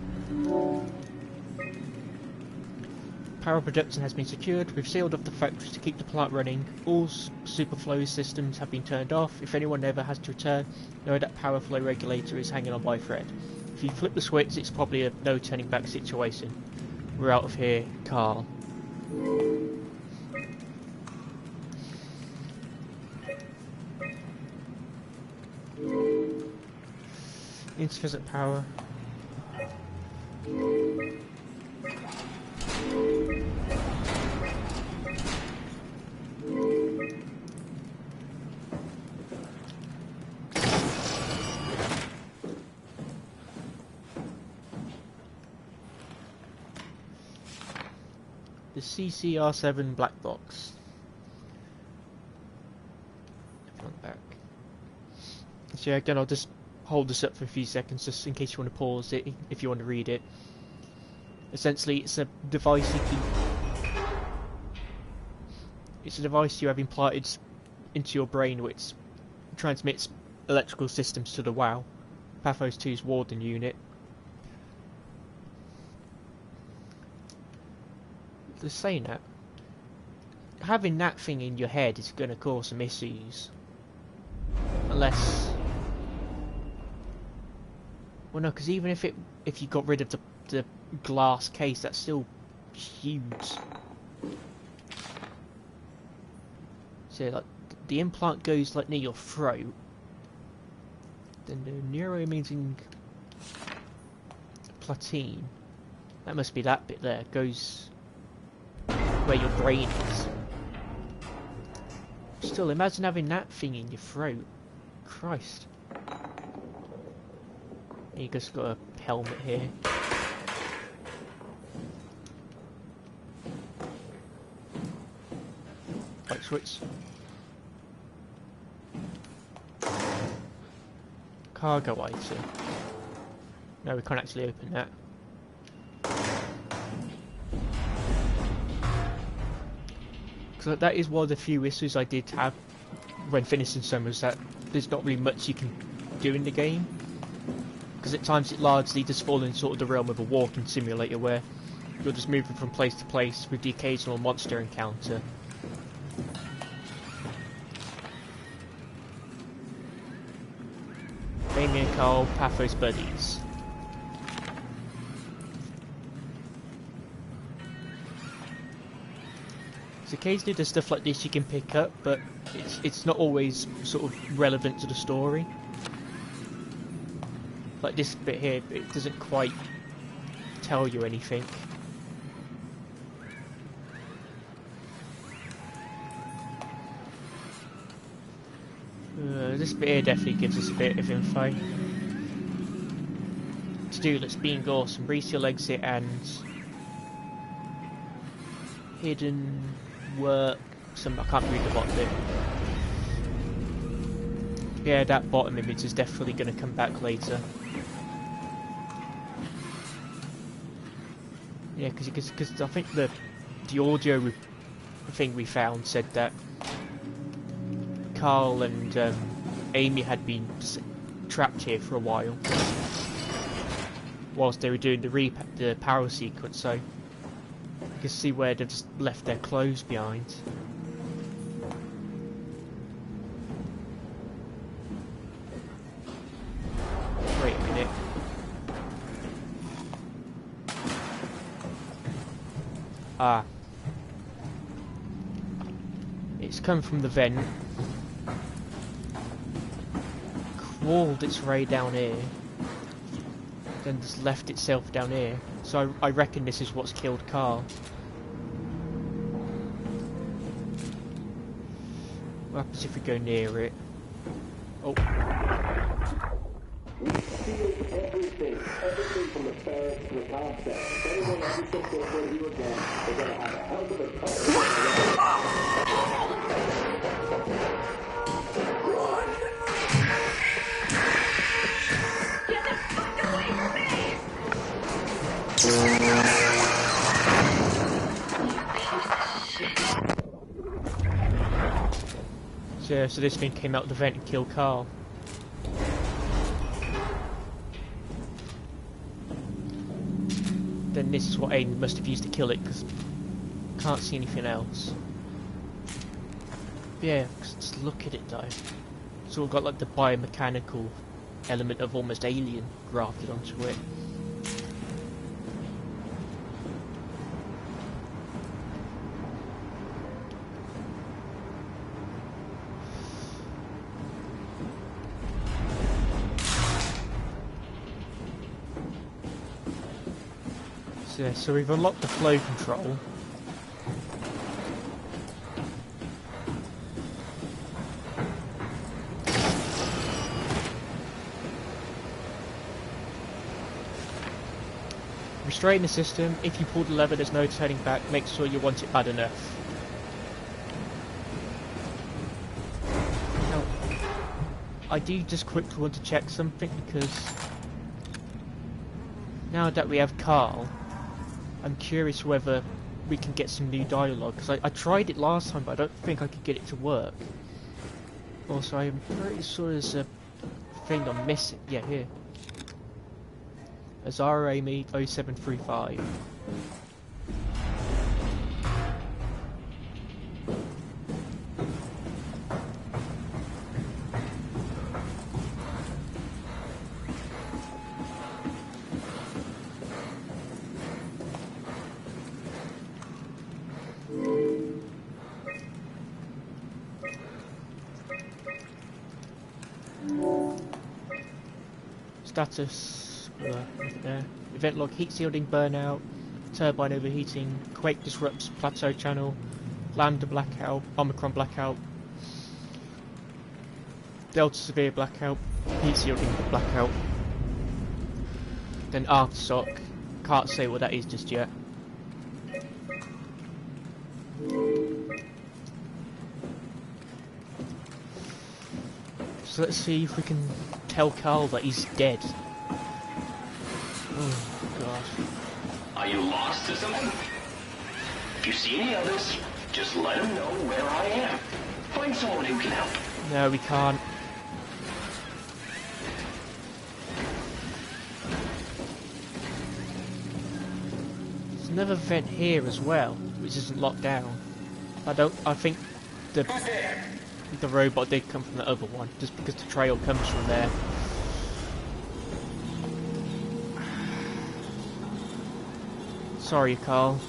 Power production has been secured. We've sealed off the factories to keep the plant running. All superflow systems have been turned off. If anyone ever has to return, know that power flow regulator is hanging on by a thread. If you flip the switch, it's probably a no turning back situation. We're out of here, Carl. Insufficient power. The CCR7 black box. On the back. So yeah, again, I'll just hold this up for a few seconds just in case you want to pause it if you want to read it. Essentially, it's a device you can... It's a device you have implanted into your brain which transmits electrical systems to the WoW, Pathos 2's Warden unit. Just saying that, having that thing in your head is going to cause some issues. Unless... Well, no, because even if you got rid of the glass case, that's still huge. So, like, the implant goes, like, near your throat. Then the neuroimaging platine, that must be that bit there, goes where your brain is. Still, imagine having that thing in your throat. Christ. You just got a helmet here. Light switch. Cargo item. No, we can't actually open that. So that is one of the few issues I did have when finishing SOMA, was that there's not really much you can do in the game. Because at times it largely just falls in sort of the realm of a walking simulator where you're just moving from place to place with the occasional monster encounter. Amy and Carl, Pathos buddies. So occasionally there's stuff like this you can pick up, but it's not always sort of relevant to the story. Like this bit here, it doesn't quite tell you anything. This bit here definitely gives us a bit of info. To do, let's being awesome. Reseal exit and hidden work. I can't read the bottom bit. Yeah, that bottom image is definitely going to come back later. Yeah, because I think the audio thing we found said that Carl and Amy had been trapped here for a while whilst they were doing the power sequence, so you can see where they've just left their clothes behind. Wait a minute. Ah. It's come from the vent. Crawled its way down here. Then just left itself down here. So I reckon this is what's killed Carl. What happens if we go near it? Oh. We sealed everything from the ferret to the concept. If anyone ever thinks over you again, they're gonna have a hell of a So this thing came out the vent and killed Carl. Then this is what Amy must have used to kill it, because I can't see anything else. But yeah, just look at it though. It's all got like the biomechanical element of almost alien grafted onto it. So we've unlocked the flow control. Restrain the system. If you pull the lever, there's no turning back. Make sure you want it bad enough. Now, I do just quickly want to check something, because now that we have Carl, I'm curious whether we can get some new dialogue, because I tried it last time, but I don't think I could get it to work. Also, I'm pretty sure there's a thing I'm missing. Yeah, here. Azara Amy 0735. Status, there. Event log: heat shielding burnout, turbine overheating, quake disrupts plateau channel, lambda blackout, omicron blackout, delta severe blackout, heat shielding blackout, then aftershock. Can't say what that is just yet. So let's see if we can tell Carl that he's dead. Oh god. Are you lost or something? If you see any others, just let them know where I am. Find someone who can help. No, we can't. There's another vent here as well, which isn't locked down. I think the robot did come from the other one, just because the trail comes from there. Sorry, Carl.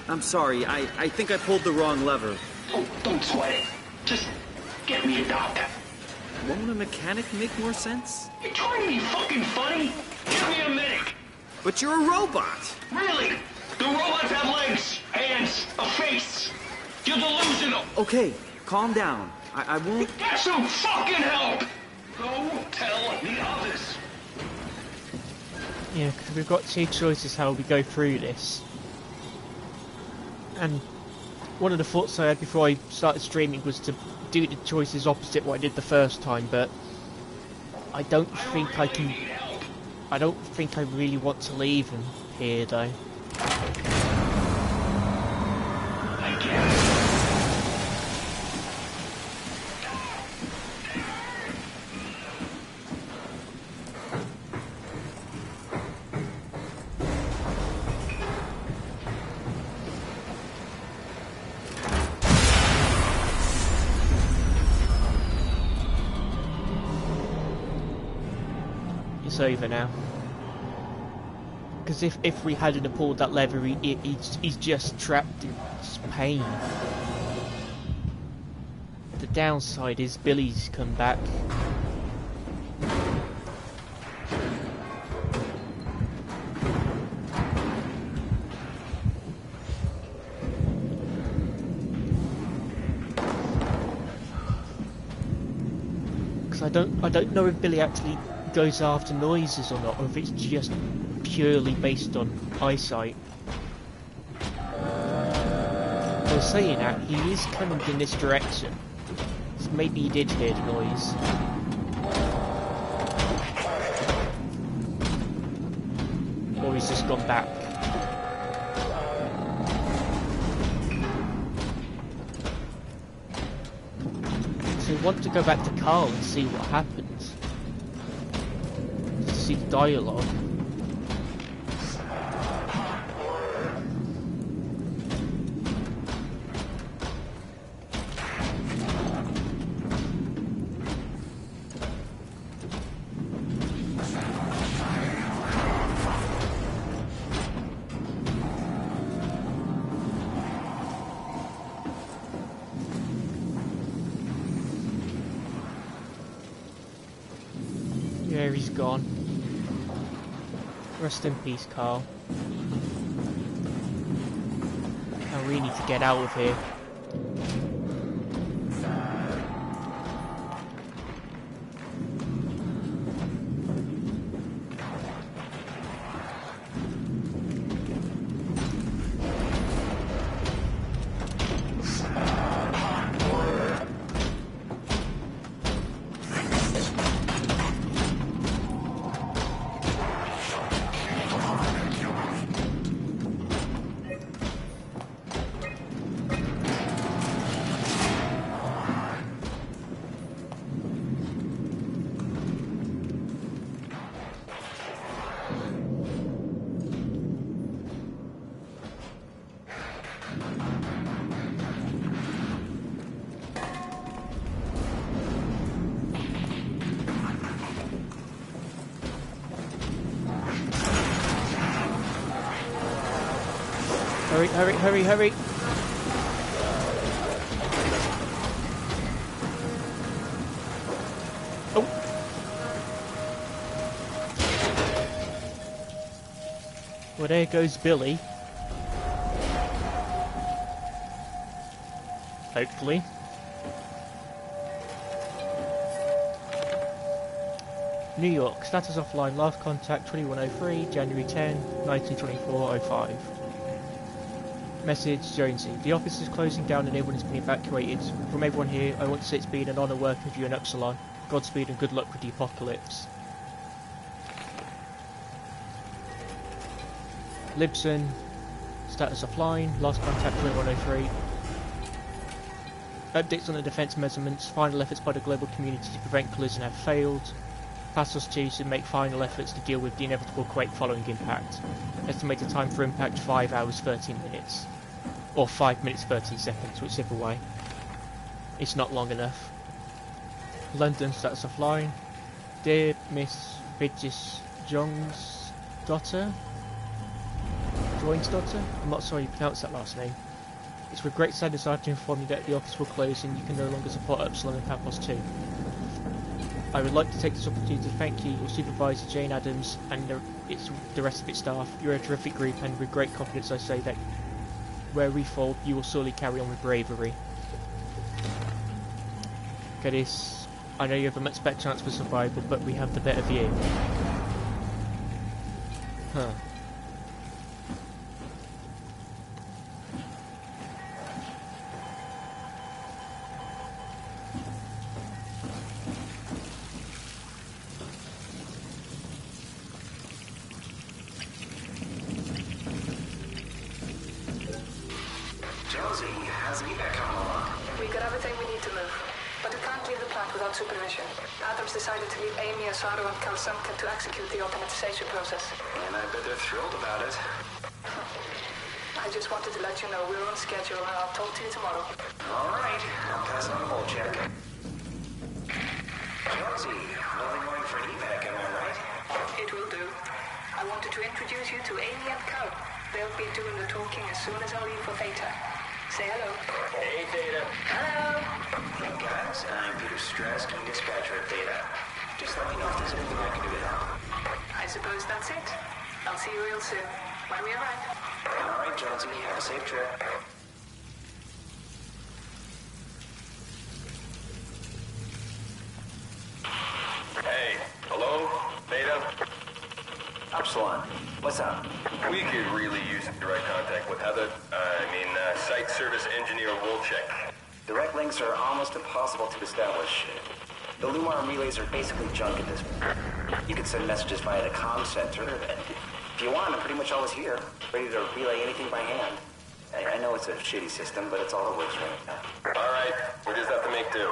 I'm sorry, I think I pulled the wrong lever. Oh, don't sweat it. Just get me a doctor. Won't a mechanic make more sense? You trying to be fucking funny? Give me a medic. But you're a robot. Really? The robots have legs, hands, a face. You're delusional. Okay, calm down. I won't... Get some fucking help! Go tell the others. Yeah, because we've got two choices how we go through this. And one of the thoughts I had before I started streaming was to do the choices opposite what I did the first time, but I don't think I can... I don't think I really want to leave him here, though. I guess. It's over now. Because if we hadn't pulled that lever, he's just trapped in pain. The downside is Billy's come back. Because I don't know if Billy actually goes after noises or not, or if it's just purely based on eyesight. I was saying that he is coming in this direction, so maybe he did hear the noise. Or he's just gone back. So we want to go back to Carl and see what happens. To see the dialogue. Yeah, he's gone. Rest in peace, Carl. Now we need to get out of here. Hurry, hurry, hurry, hurry! Oh! Well, there goes Billy. Hopefully. New York, status offline, last contact 2103, January 10, 1924, 05. Message, Jonesy. The office is closing down and everyone has been evacuated. From everyone here, I want to say it's been an honour working with you in Upsilon. Godspeed and good luck with the apocalypse. Libsyn, status offline, last contact 2103. Updates on the defence measurements, final efforts by the global community to prevent collision have failed. Passos 2 should make final efforts to deal with the inevitable quake following impact. Estimated time for impact 5 hours 13 minutes. Or 5 minutes 13 seconds, whichever way. It's not long enough. London, status offline. Dear Miss Bridges Jones' daughter? Joins daughter? I'm not sure you pronounce that last name. It's with great sadness I have to inform you that the office will close and you can no longer support Upsilon and Paphos 2. I would like to take this opportunity to thank you, your supervisor Jane Adams, and the rest of its staff. You're a terrific group, and with great confidence I say that where we fall, you will surely carry on with bravery. Okay, this. I know you have a much better chance for survival, but we have the better view. Huh. Josie, how's Eva coming along? We got everything we need to move, but we can't leave the plant without supervision. Adams decided to leave Amy, Asaro, and Kalsamka to execute the automatization process. And I bet they're thrilled about it. I just wanted to let you know we're on schedule, and I'll talk to you tomorrow. All right, I'll pass on the whole check. Josie, nothing going for an evac, am I right? It will do. I wanted to introduce you to Amy and Cal. They'll be doing the talking as soon as I leave for Theta. Say hello. Hey, Theta. Hello. Hey, guys, I'm Peter Strask, I'm dispatcher at Theta. Just let me know if there's anything I can do to help. I suppose that's it. I'll see you real soon, when we arrive. All right, Jonesy, have a safe trip. Hey, hello? Theta? Upsilon, what's up? We could really use direct contact with Heather. Site service engineer Wolchek. Direct links are almost impossible to establish. The Lumar relays are basically junk at this point. You can send messages via the comm center, and if you want, I'm pretty much always here, ready to relay anything by hand. I know it's a shitty system, but it's all that works right now. All right, we just have to make do.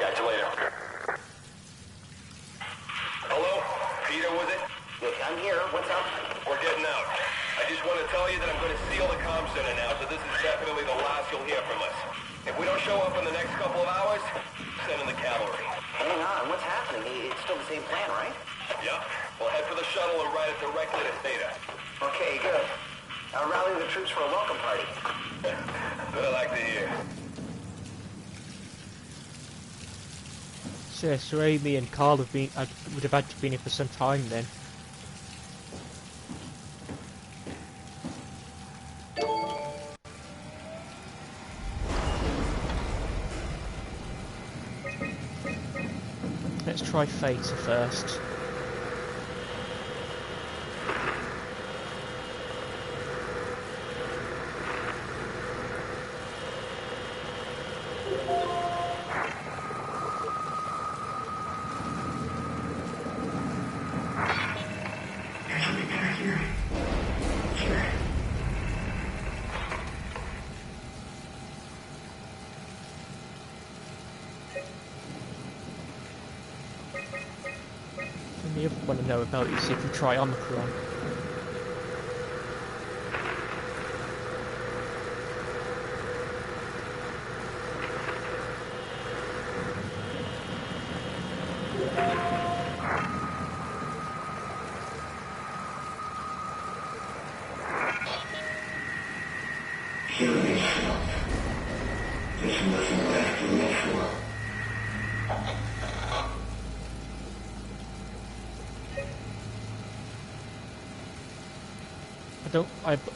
Catch you later. Hello? Peter, was it? Look, I'm here. What's up? We're getting out. I just want to tell you that I'm going to seal the comm center now, so this is definitely the last you'll hear from us. If we don't show up in the next couple of hours, send in the cavalry. Hang on, what's happening? It's still the same plan, right? Yep. We'll head for the shuttle and ride it directly to Theta. Okay, good. I'll rally the troops for a welcome party. What I like to hear. So Amy and Carl would have had to be in here for some time then. Let's try Theta first. The other one I know about is if you try Omicron.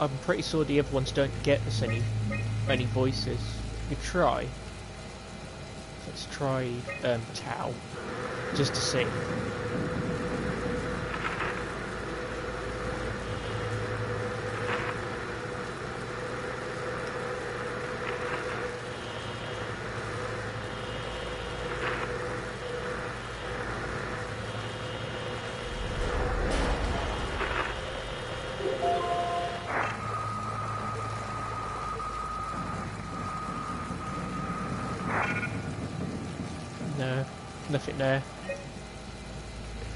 I'm pretty sure the other ones don't get us any voices. We try. Let's try Tao, just to see. No, nothing there.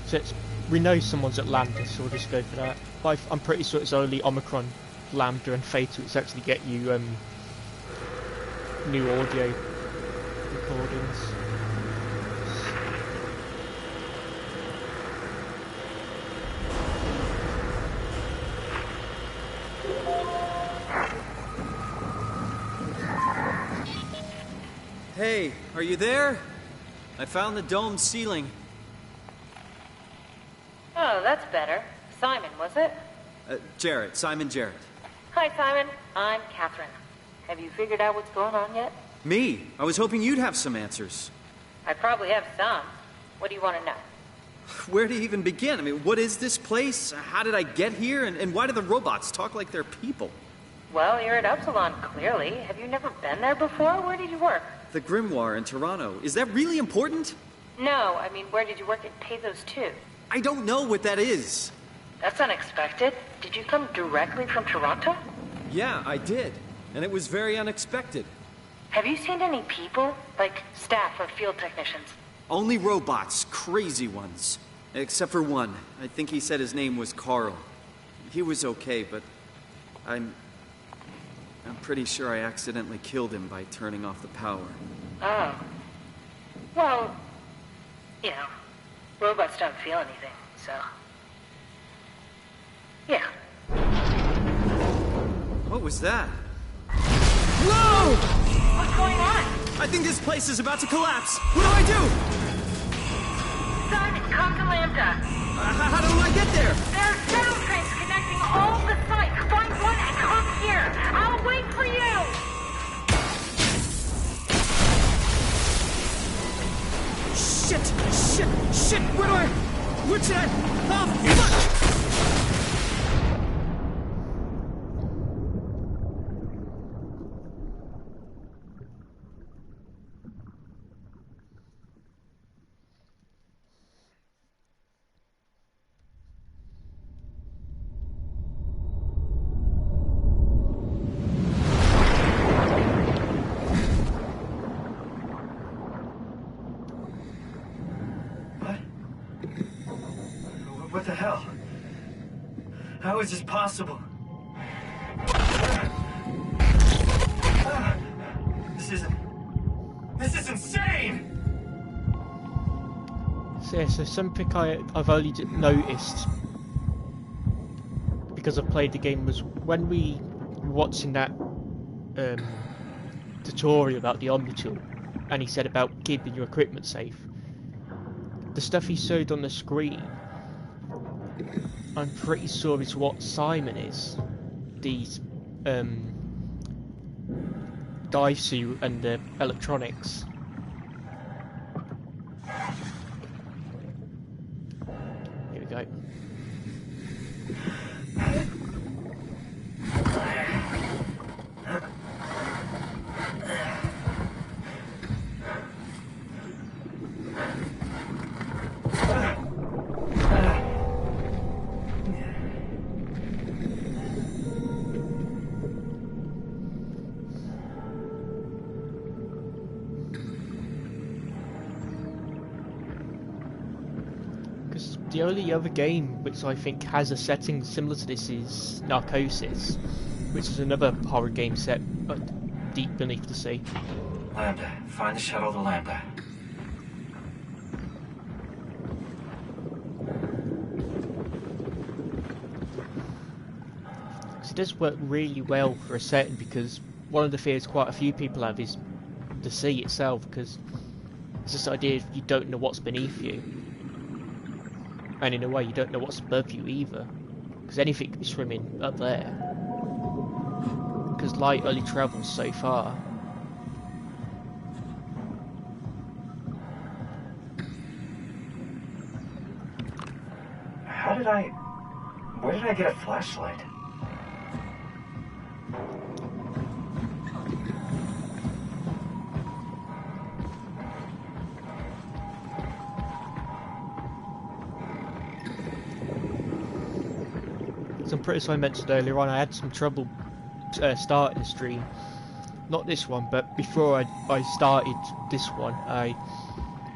So we know someone's at Lambda, so we'll just go for that. But I'm pretty sure it's only Omicron, Lambda and Fatal which actually get you new audio recordings. Hey, are you there? I found the dome ceiling. Oh, that's better. Simon, was it? Jarrett, Simon Jarrett. Hi, Simon. I'm Catherine. Have you figured out what's going on yet? Me? I was hoping you'd have some answers. I probably have some. What do you want to know? Where to even begin? I mean, what is this place? How did I get here? And why do the robots talk like they're people? Well, you're at Upsilon, clearly. Have you never been there before? Where did you work? The Grimoire in Toronto. Is that really important? No, I mean, where did you work at Pathos 2? I don't know what that is. That's unexpected. Did you come directly from Toronto? Yeah, I did. And it was very unexpected. Have you seen any people? Like staff or field technicians? Only robots, crazy ones. Except for one. I think he said his name was Carl. He was okay, but I'm pretty sure I accidentally killed him by turning off the power. Oh. Well, you know, robots don't feel anything, so... yeah. What was that? Whoa! What's going on? I think this place is about to collapse. What do I do? Simon, come to Lambda. How do I get there? There are sound trains connecting all the sites. Find one and come here. I'll wait for you. Shit! Where should I? Oh, fuck! What the hell? How is this possible? This is insane! So, yeah, so something I've only noticed because I've played the game was when we were watching that tutorial about the Omnitool, and he said about keeping your equipment safe. The stuff he showed on the screen, I'm pretty sure it's what Simon is. These dive suit and the electronics. Here we go. The only other game which I think has a setting similar to this is Narcosis, which is another horror game set deep beneath the sea. Lambda. Find the shuttle to Lambda. does work really well for a setting, because one of the fears quite a few people have is the sea itself, because it's this idea of you don't know what's beneath you, and in a way you don't know what's above you either, because anything could be swimming up there, because light only travels so far. Where did I get a flashlight? So I'm pretty sure I mentioned earlier on I had some trouble starting the stream. Not this one, but before I started this one, I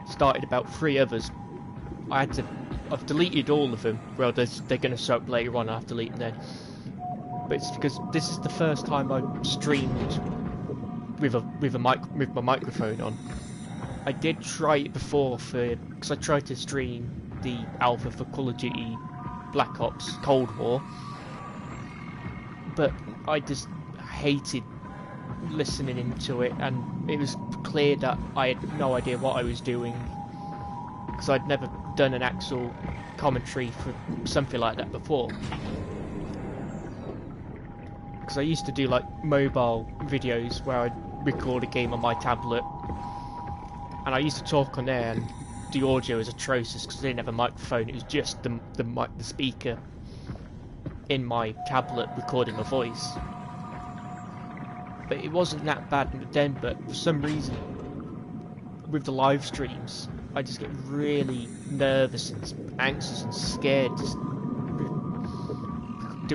started about 3 others. I've deleted all of them. Well, they're going to show up later on. I've deleted them then. But it's because this is the first time I've streamed with my microphone on. I did try it before because I tried to stream the alpha for Call of Duty Black Ops Cold War, but I just hated listening into it, and it was clear that I had no idea what I was doing, because I'd never done an actual commentary for something like that before. Because I used to do like mobile videos where I'd record a game on my tablet, and I used to talk on there, and the audio was atrocious because I didn't have a microphone. It was just the speaker in my tablet recording my voice. But it wasn't that bad then, but for some reason with the live streams I just get really nervous and anxious and scared just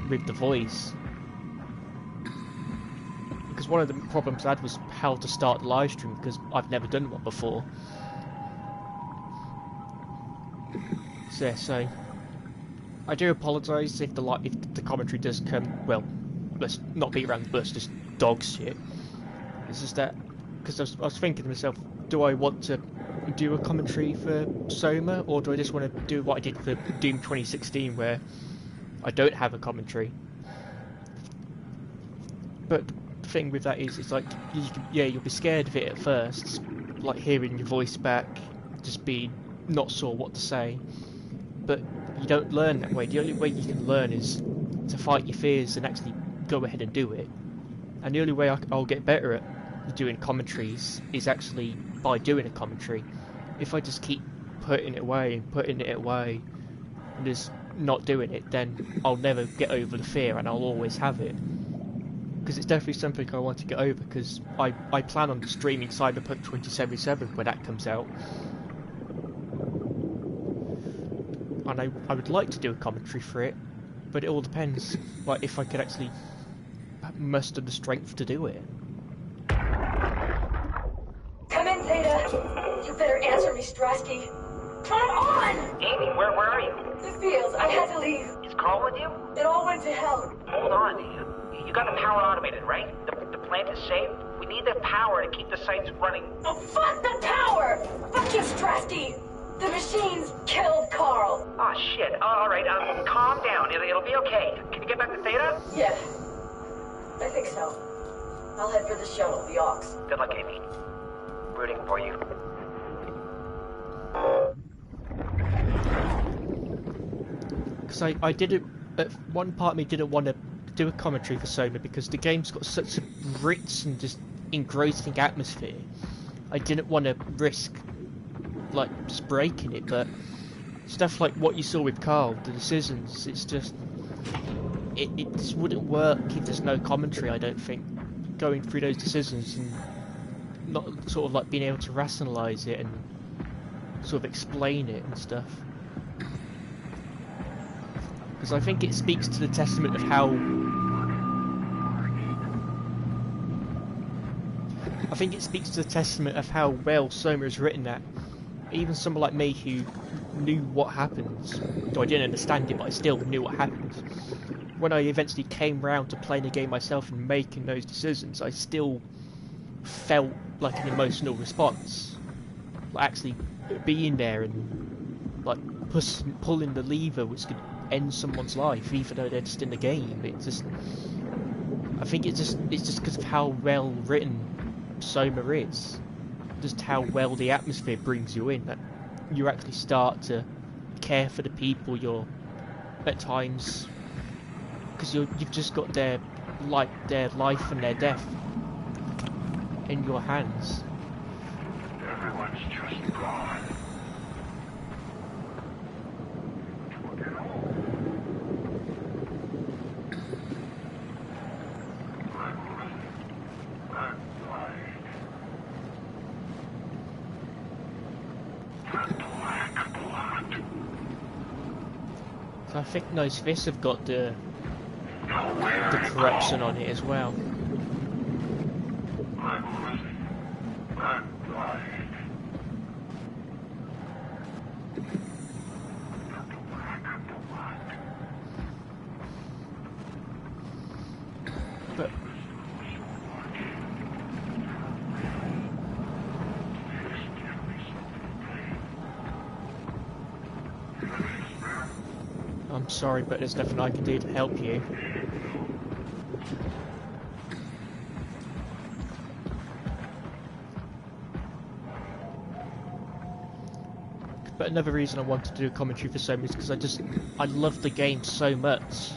with the voice. Because one of the problems I had was how to start the live stream, because I've never done one before. So I do apologise if the commentary does come, well, let's not beat around the bush, just dog shit. It's just that, because I was thinking to myself, do I want to do a commentary for SOMA, or do I just want to do what I did for Doom 2016, where I don't have a commentary? But the thing with that is, it's like, you'll be scared of it at first, like hearing your voice back, just being not sure what to say. But you don't learn that way. The only way you can learn is to fight your fears and actually go ahead and do it. And the only way I'll get better at doing commentaries is actually by doing a commentary. If I just keep putting it away and just not doing it, then I'll never get over the fear, and I'll always have it. Because it's definitely something I want to get over, because I plan on streaming Cyberpunk 2077 when that comes out. And I would like to do a commentary for it, but it all depends, like, if I could actually muster the strength to do it. Come in, Zeta. You better answer me, Strasky. Come on! Amy, where are you? The fields. I had to leave. Is Carl with you? It all went to hell. Hold on. You got the power automated, right? The plant is safe? We need the power to keep the sites running. Oh, fuck the power! Fuck you, Strasky! The machines killed Carl. Oh, shit. All right, calm down. It'll be okay. Can you get back to Theta? Yeah. I think so. I'll head for the shuttle, the Ox. Good luck, Amy. Rooting for you. Because I didn't... At one part of me didn't want to do a commentary for SOMA, because the game's got such a rich and just engrossing atmosphere. I didn't want to risk, like, just breaking it, but stuff like what you saw with Carl, the decisions, it's just... It just wouldn't work if there's no commentary, I don't think. Going through those decisions and not sort of like being able to rationalise it and sort of explain it and stuff. Because I think it speaks to the testament of how... I think it speaks to the testament of how well SOMA is written that even someone like me who knew what happened, though I didn't understand it, but I still knew what happened, when I eventually came round to playing the game myself and making those decisions, I still felt like an emotional response. Like actually being there and like pulling the lever which could end someone's life, even though they're just in the game. It just, I think it's just because of how well written SOMA is, just how well the atmosphere brings you in, that you actually start to care for the people you're at times, because you've just got their life and their death in your hands. Everyone's just gone. So I think those fists have got the corruption on it as well. But I'm sorry, but there's nothing I can do to help you. But another reason I wanted to do a commentary for SOMA is because I love the game so much.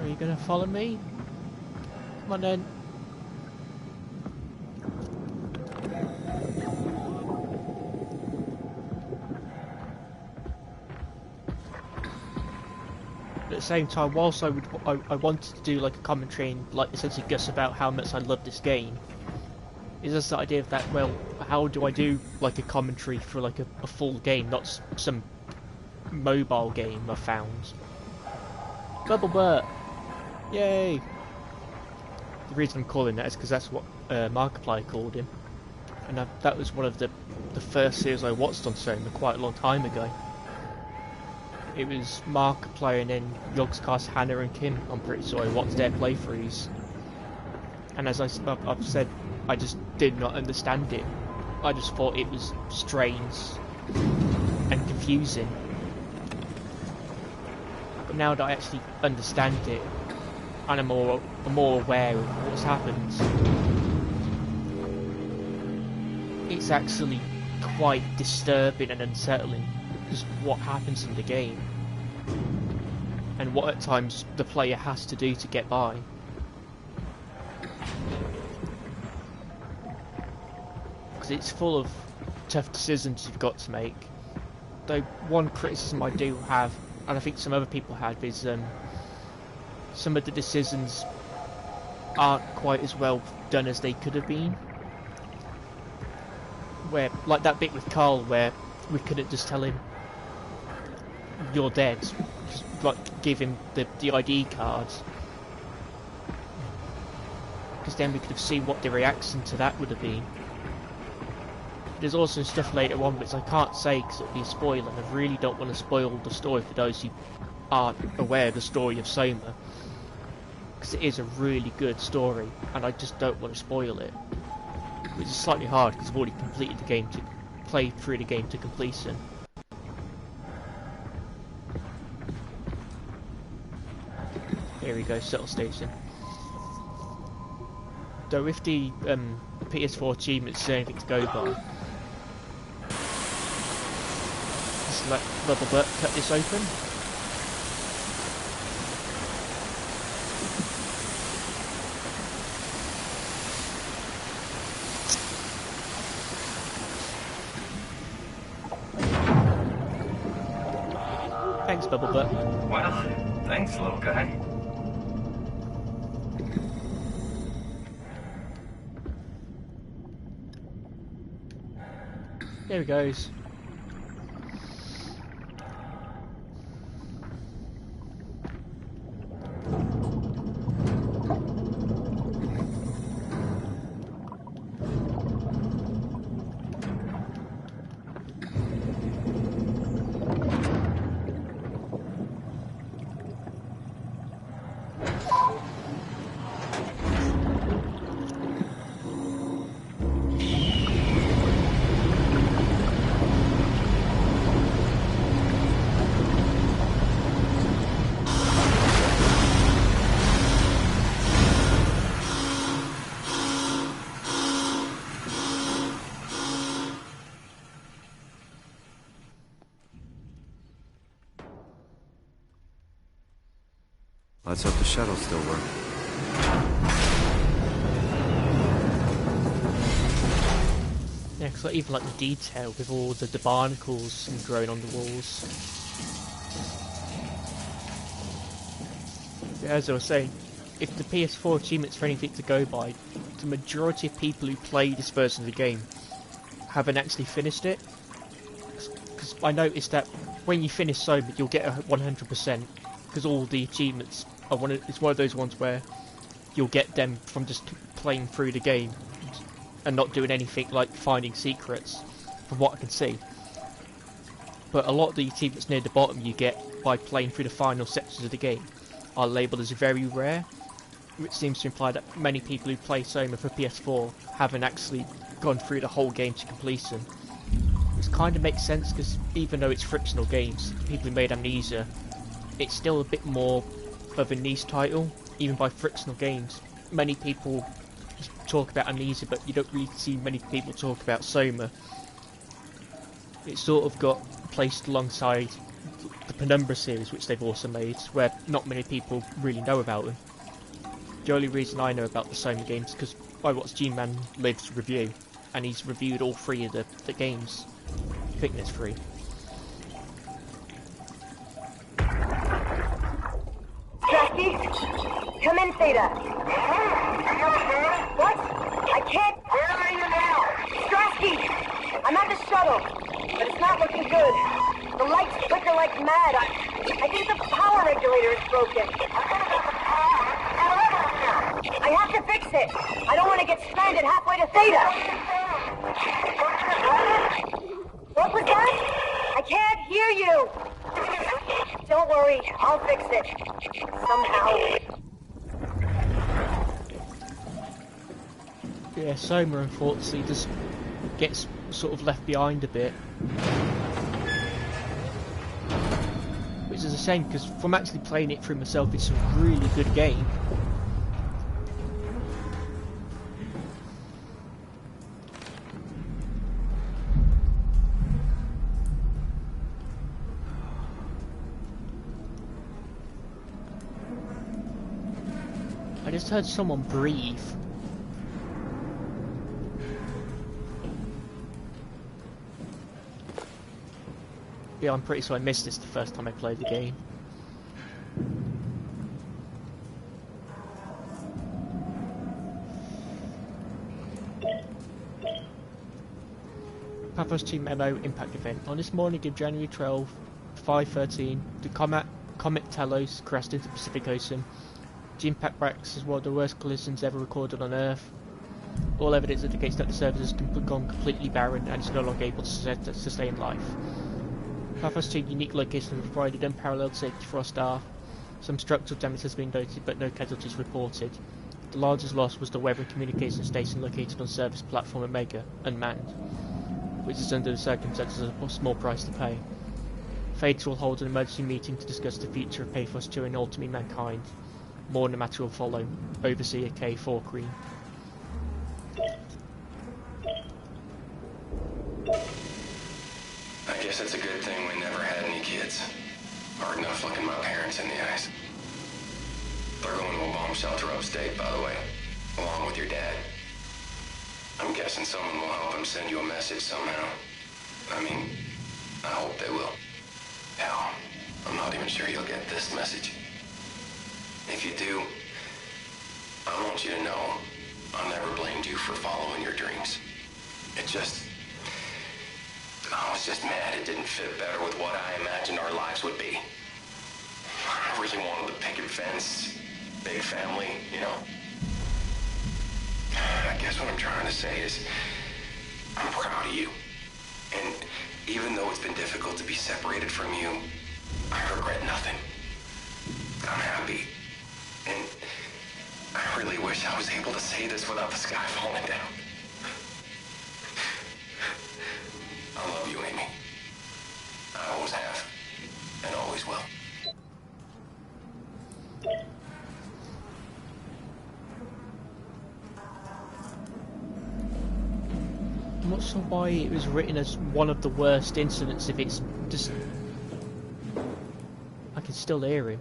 Are you gonna follow me? Come on then. At the same time, whilst I wanted to do like a commentary and like essentially guess about how much I love this game, is just the idea of that, well, how do I do like a commentary for like a full game, not some mobile game I found. Bubble Butt! Yay! The reason I'm calling that is because that's what Markiplier called him, and that was one of the first series I watched on SOMA quite a long time ago. It was Markiplier and then Yogscast, Hannah and Kim. I'm pretty sure I watched their playthroughs, and as I've said, I just did not understand it. I just thought it was strange and confusing. But now that I actually understand it, and I'm more aware of what's happened, it's actually quite disturbing and unsettling just what happens in the game, and what at times the player has to do to get by. Because it's full of tough decisions you've got to make. Though one criticism I do have, and I think some other people have, is some of the decisions aren't quite as well done as they could have been. Where, like that bit with Carl, where we couldn't just tell him, "You're dead," just like give him the ID cards, because then we could have seen what the reaction to that would have been. There's also stuff later on which I can't say because it'll be a spoiler, and I really don't want to spoil the story for those who aren't aware of the story of SOMA, because it is a really good story, and I just don't want to spoil it. Which is slightly hard because I've already completed the game, played through the game to completion. Here we go, shuttle station. Though with the PS4 achievements, there's anything to go by. Just let Bubble Butt cut this open. Thanks, Bubble Butt. Well, thanks, little guy. There he goes. Let's hope the shuttles still work. Yeah, because even like the detail with all the barnacles growing on the walls. Yeah, as I was saying, if the PS4 achievements for anything to go by, the majority of people who play this version of the game haven't actually finished it. Because I noticed that when you finish SOMA, you'll get a 100%, because all the achievements are it's one of those ones where you'll get them from just playing through the game and not doing anything like finding secrets, from what I can see. But a lot of the achievements near the bottom you get by playing through the final sections of the game are labelled as very rare, which seems to imply that many people who play SOMA for PS4 haven't actually gone through the whole game to completion. Which kind of makes sense, because even though it's frictional games, the people who made Amnesia, it's still a bit more of a niche title, even by frictional games. Many people talk about Amnesia, but you don't really see many people talk about SOMA. It's sort of got placed alongside the Penumbra series, which they've also made, where not many people really know about them. The only reason I know about the SOMA games is because I watched G-Man Live's review, and he's reviewed all 3 of the games. I think there's 3. Jackie? Come in, Theta. What? I can't. Where are you now? Strasky! I'm at the shuttle, but it's not looking good. The lights flicker like mad. I think the power regulator is broken. I have to fix it. I don't want to get stranded halfway to Theta. What was that? I can't hear you. Don't worry, I'll fix it. Somehow. Yeah, SOMA unfortunately just gets sort of left behind a bit. Which is a shame, because from actually playing it through myself, it's a really good game. I just heard someone breathe. Yeah, I'm pretty sure I missed this the first time I played the game. Pathos Team MO Impact Event. On this morning of January 12, 5:13, the Comet Telos crashed into the Pacific Ocean. The impact brax is one of the worst collisions ever recorded on Earth. All evidence indicates that the service has gone completely barren and is no longer able to sustain life. Pathos 2 unique location has provided unparalleled safety for our staff. Some structural damage has been noted, but no casualties reported. The largest loss was the weather and communication station located on service platform Omega, unmanned, which is under the circumstances a small price to pay. Fates will hold an emergency meeting to discuss the future of Pathos 2 and ultimately mankind. More in the matter will follow. Overseer K4 Green. I guess it's a good thing we never had any kids. Hard enough looking my parents in the eyes. They're going to a bomb shelter upstate, by the way, along with your dad. I'm guessing someone will help him send you a message somehow. I mean, I hope they will. Hell, I'm not even sure you'll get this message. If you do, I want you to know I never blamed you for following your dreams. I was just mad it didn't fit better with what I imagined our lives would be. I really wanted the picket fence, big family, you know. I guess what I'm trying to say is, I'm proud of you. And even though it's been difficult to be separated from you, I regret nothing. I'm happy. And I really wish I was able to say this without the sky falling down. I love you, Amy. I always have, and always will. I'm not sure why it was written as one of the worst incidents if it's just... I can still hear him.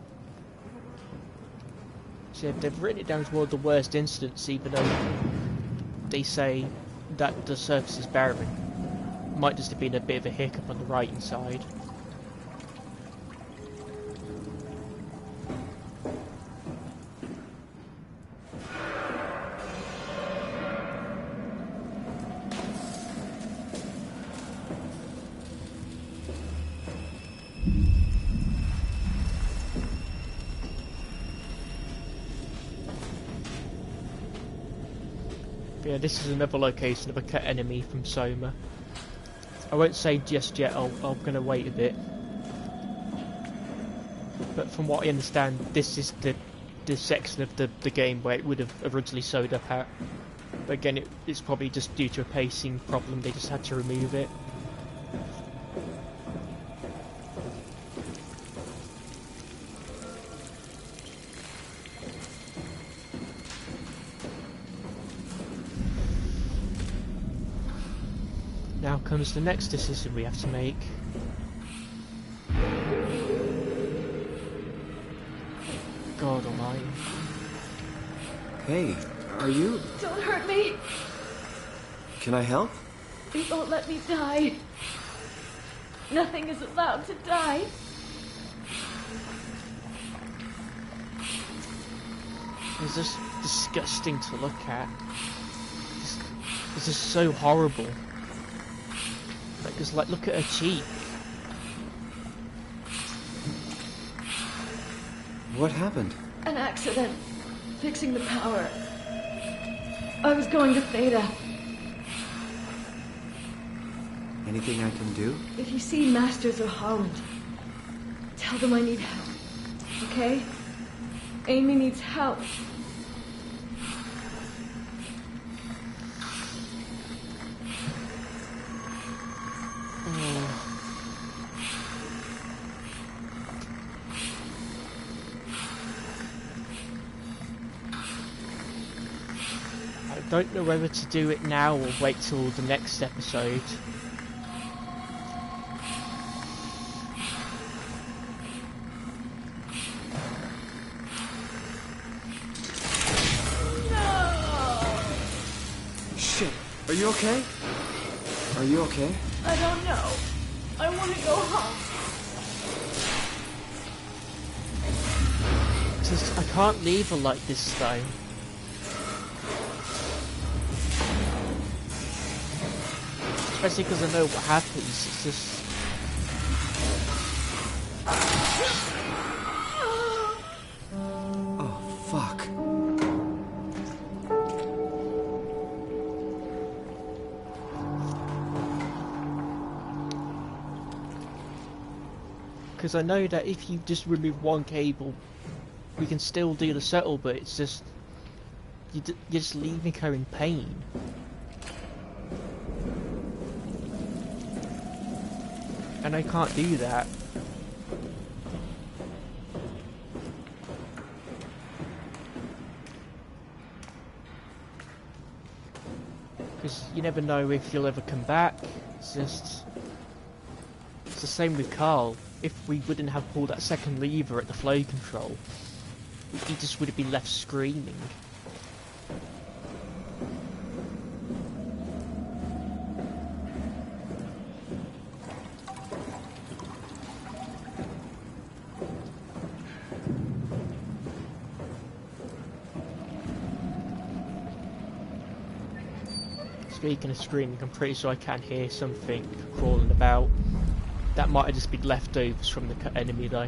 So they've written it down as one of the worst incidents, even though they say that the surface is barren. Might just have been a bit of a hiccup on the writing side. Yeah, this is another location of a cut enemy from SOMA. I won't say just yet, I'm going to wait a bit. But from what I understand, this is the section of the game where it would have originally showed up at. But again, it's probably just due to a pacing problem, they just had to remove it. Now comes the next decision we have to make. God almighty. Hey, are you... Don't hurt me! Can I help? They won't let me die. Nothing is allowed to die. It's just disgusting to look at. It's just so horrible. Like, just like, look at her cheek. What happened? An accident. Fixing the power. I was going to Theta. Anything I can do? If you see Masters or Holland, tell them I need help. Okay? Amy needs help. I don't know whether to do it now or wait till the next episode. No! Shit, are you okay? Are you okay? I don't know. I want to go home. Just, I can't leave her like this though. Especially because I know what happens, it's just... Oh, fuck. Because I know that if you just remove one cable, we can still do the settle, but it's just... You're just leaving her in pain. And I can't do that. Because you never know if you'll ever come back. It's just... It's the same with Carl. If we wouldn't have pulled that second lever at the flow control, he just would have been left screaming. Speaking of screaming, I'm pretty sure I can hear something crawling about. That might have just been leftovers from the enemy though.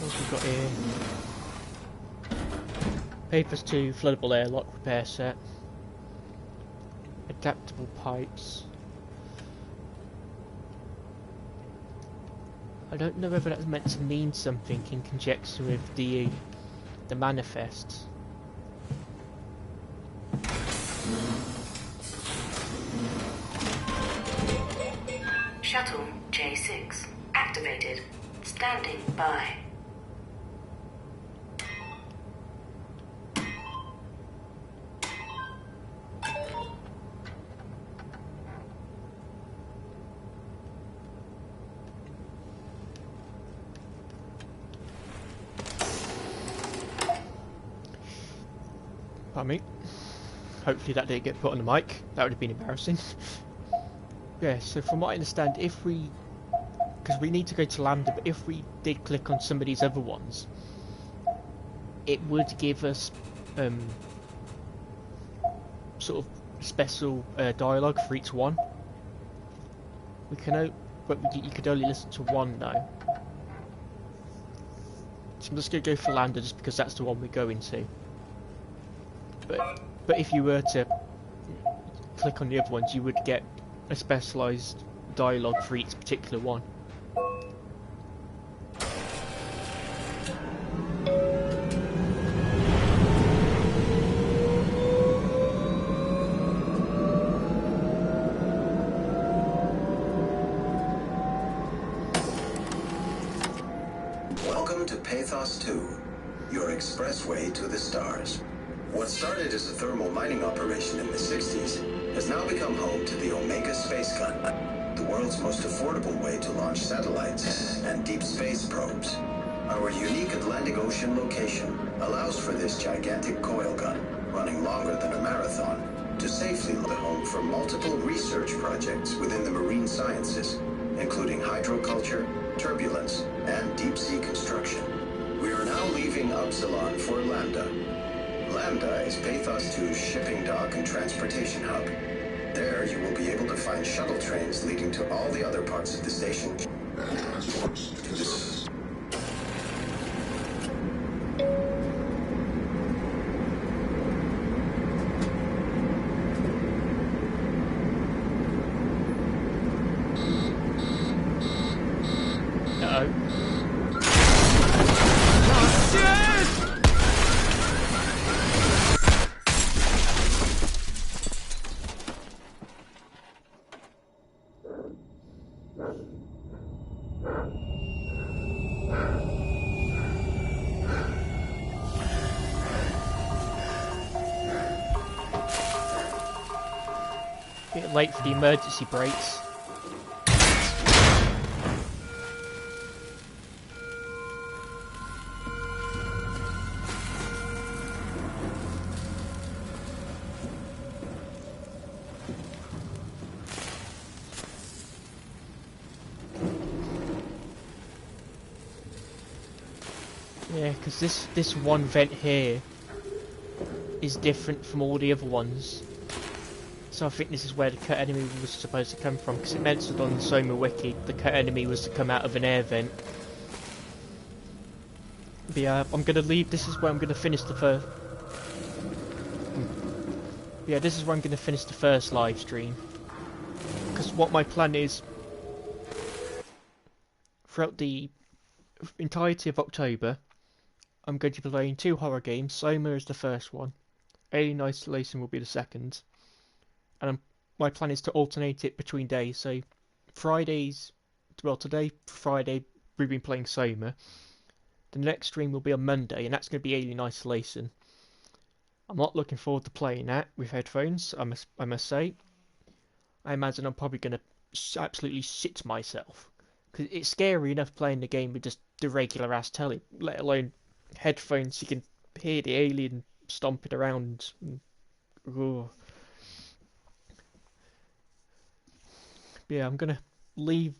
What have we got here? Papers 2, floodable airlock repair set. Adaptable pipes. I don't know whether that's meant to mean something in conjecture with the manifest. Shuttle J6 at activated. Standing by. Pardon me. Hopefully that didn't get put on the mic. That would have been embarrassing. Yeah, so from what I understand, if we... because we need to go to Lambda, but if we did click on some of these other ones, it would give us sort of special dialogue for each one. We can but you could only listen to one though. So I'm just going to go for Lambda just because that's the one we're going to. But if you were to click on the other ones, you would get a specialised dialogue for each particular one. Welcome to Pathos 2, your expressway to the stars. What started as a thermal mining operation in the 60s has now become home to the Omega Space Gun, the world's most affordable way to launch satellites and deep space probes. Our unique Atlantic Ocean location allows for this gigantic coil gun, running longer than a marathon, to safely lay home for multiple research projects within the marine sciences, including hydroculture, turbulence, and deep-sea construction. We are now leaving Upsilon for Lambda. Lambda is Pathos 2's shipping dock and transportation hub. There you will be able to find shuttle trains leading to all the other parts of the station. Bit late for the emergency brakes. Yeah, because this one vent here is different from all the other ones. So I think this is where the cut enemy was supposed to come from, because it mentioned on the SOMA wiki the cut enemy was to come out of an air vent. But yeah, I'm gonna leave. This is where I'm gonna finish the first. Yeah, this is where I'm gonna finish the first live stream. Because what my plan is, throughout the entirety of October, I'm going to be playing 2 horror games. SOMA is the first one. Alien Isolation will be the second. And my plan is to alternate it between days. So Fridays, well today, Friday, we've been playing SOMA. The next stream will be on Monday, and that's going to be Alien Isolation. I'm not looking forward to playing that with headphones, I must say. I imagine I'm probably going to absolutely shit myself. Because it's scary enough playing the game with just the regular ass telly, let alone headphones. You can hear the alien stomping around. Ugh. Yeah, I'm gonna leave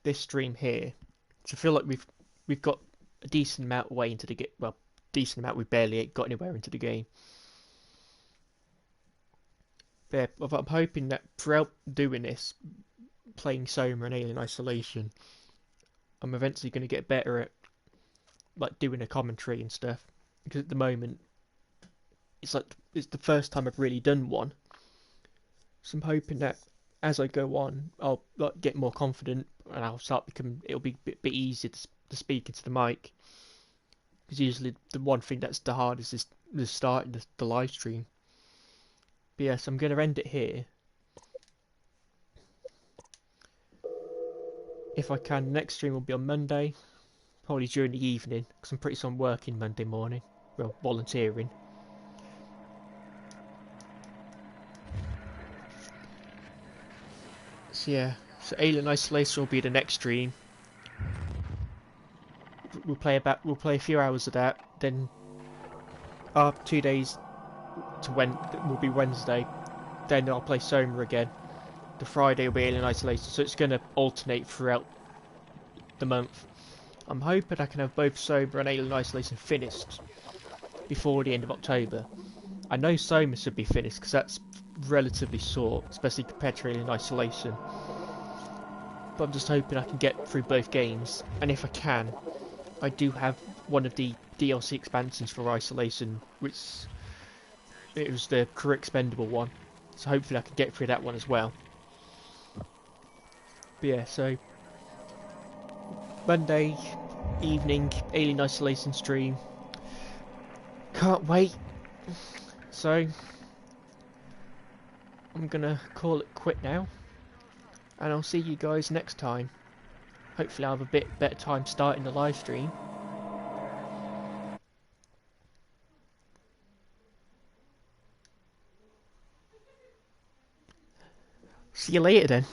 this stream here. So I feel like we've got a decent amount of way into the game. Well, decent amount. We barely got anywhere into the game. But yeah, I'm hoping that throughout doing this, playing SOMA and Alien Isolation, I'm eventually going to get better at like doing a commentary and stuff. Because at the moment, it's the first time I've really done one. So I'm hoping that as I go on, I'll like get more confident and it'll be a bit easier to speak into the mic. Because usually the one thing that's the hardest is starting the live stream. But yes, I'm going to end it here. if I can, the next stream will be on Monday, probably during the evening, because I'm pretty sure I'm working Monday morning, well, volunteering. So yeah, so Alien Isolation will be the next stream. We'll play a few hours of that, then 2 days to will be Wednesday, then I'll play Soma again. The Friday will be Alien Isolation, so it's going to alternate throughout the month. I'm hoping I can have both Soma and Alien Isolation finished before the end of October. I know Soma should be finished because that's relatively short, especially compared to Alien Isolation. But I'm just hoping I can get through both games, and if I can, I do have one of the DLC expansions for Isolation, which it was the Career Expendable one, so hopefully I can get through that one as well. But yeah, so Monday evening, Alien Isolation stream. Can't wait. So I'm gonna call it quit now, and I'll see you guys next time. Hopefully I'll have a bit better time starting the live stream. See you later then.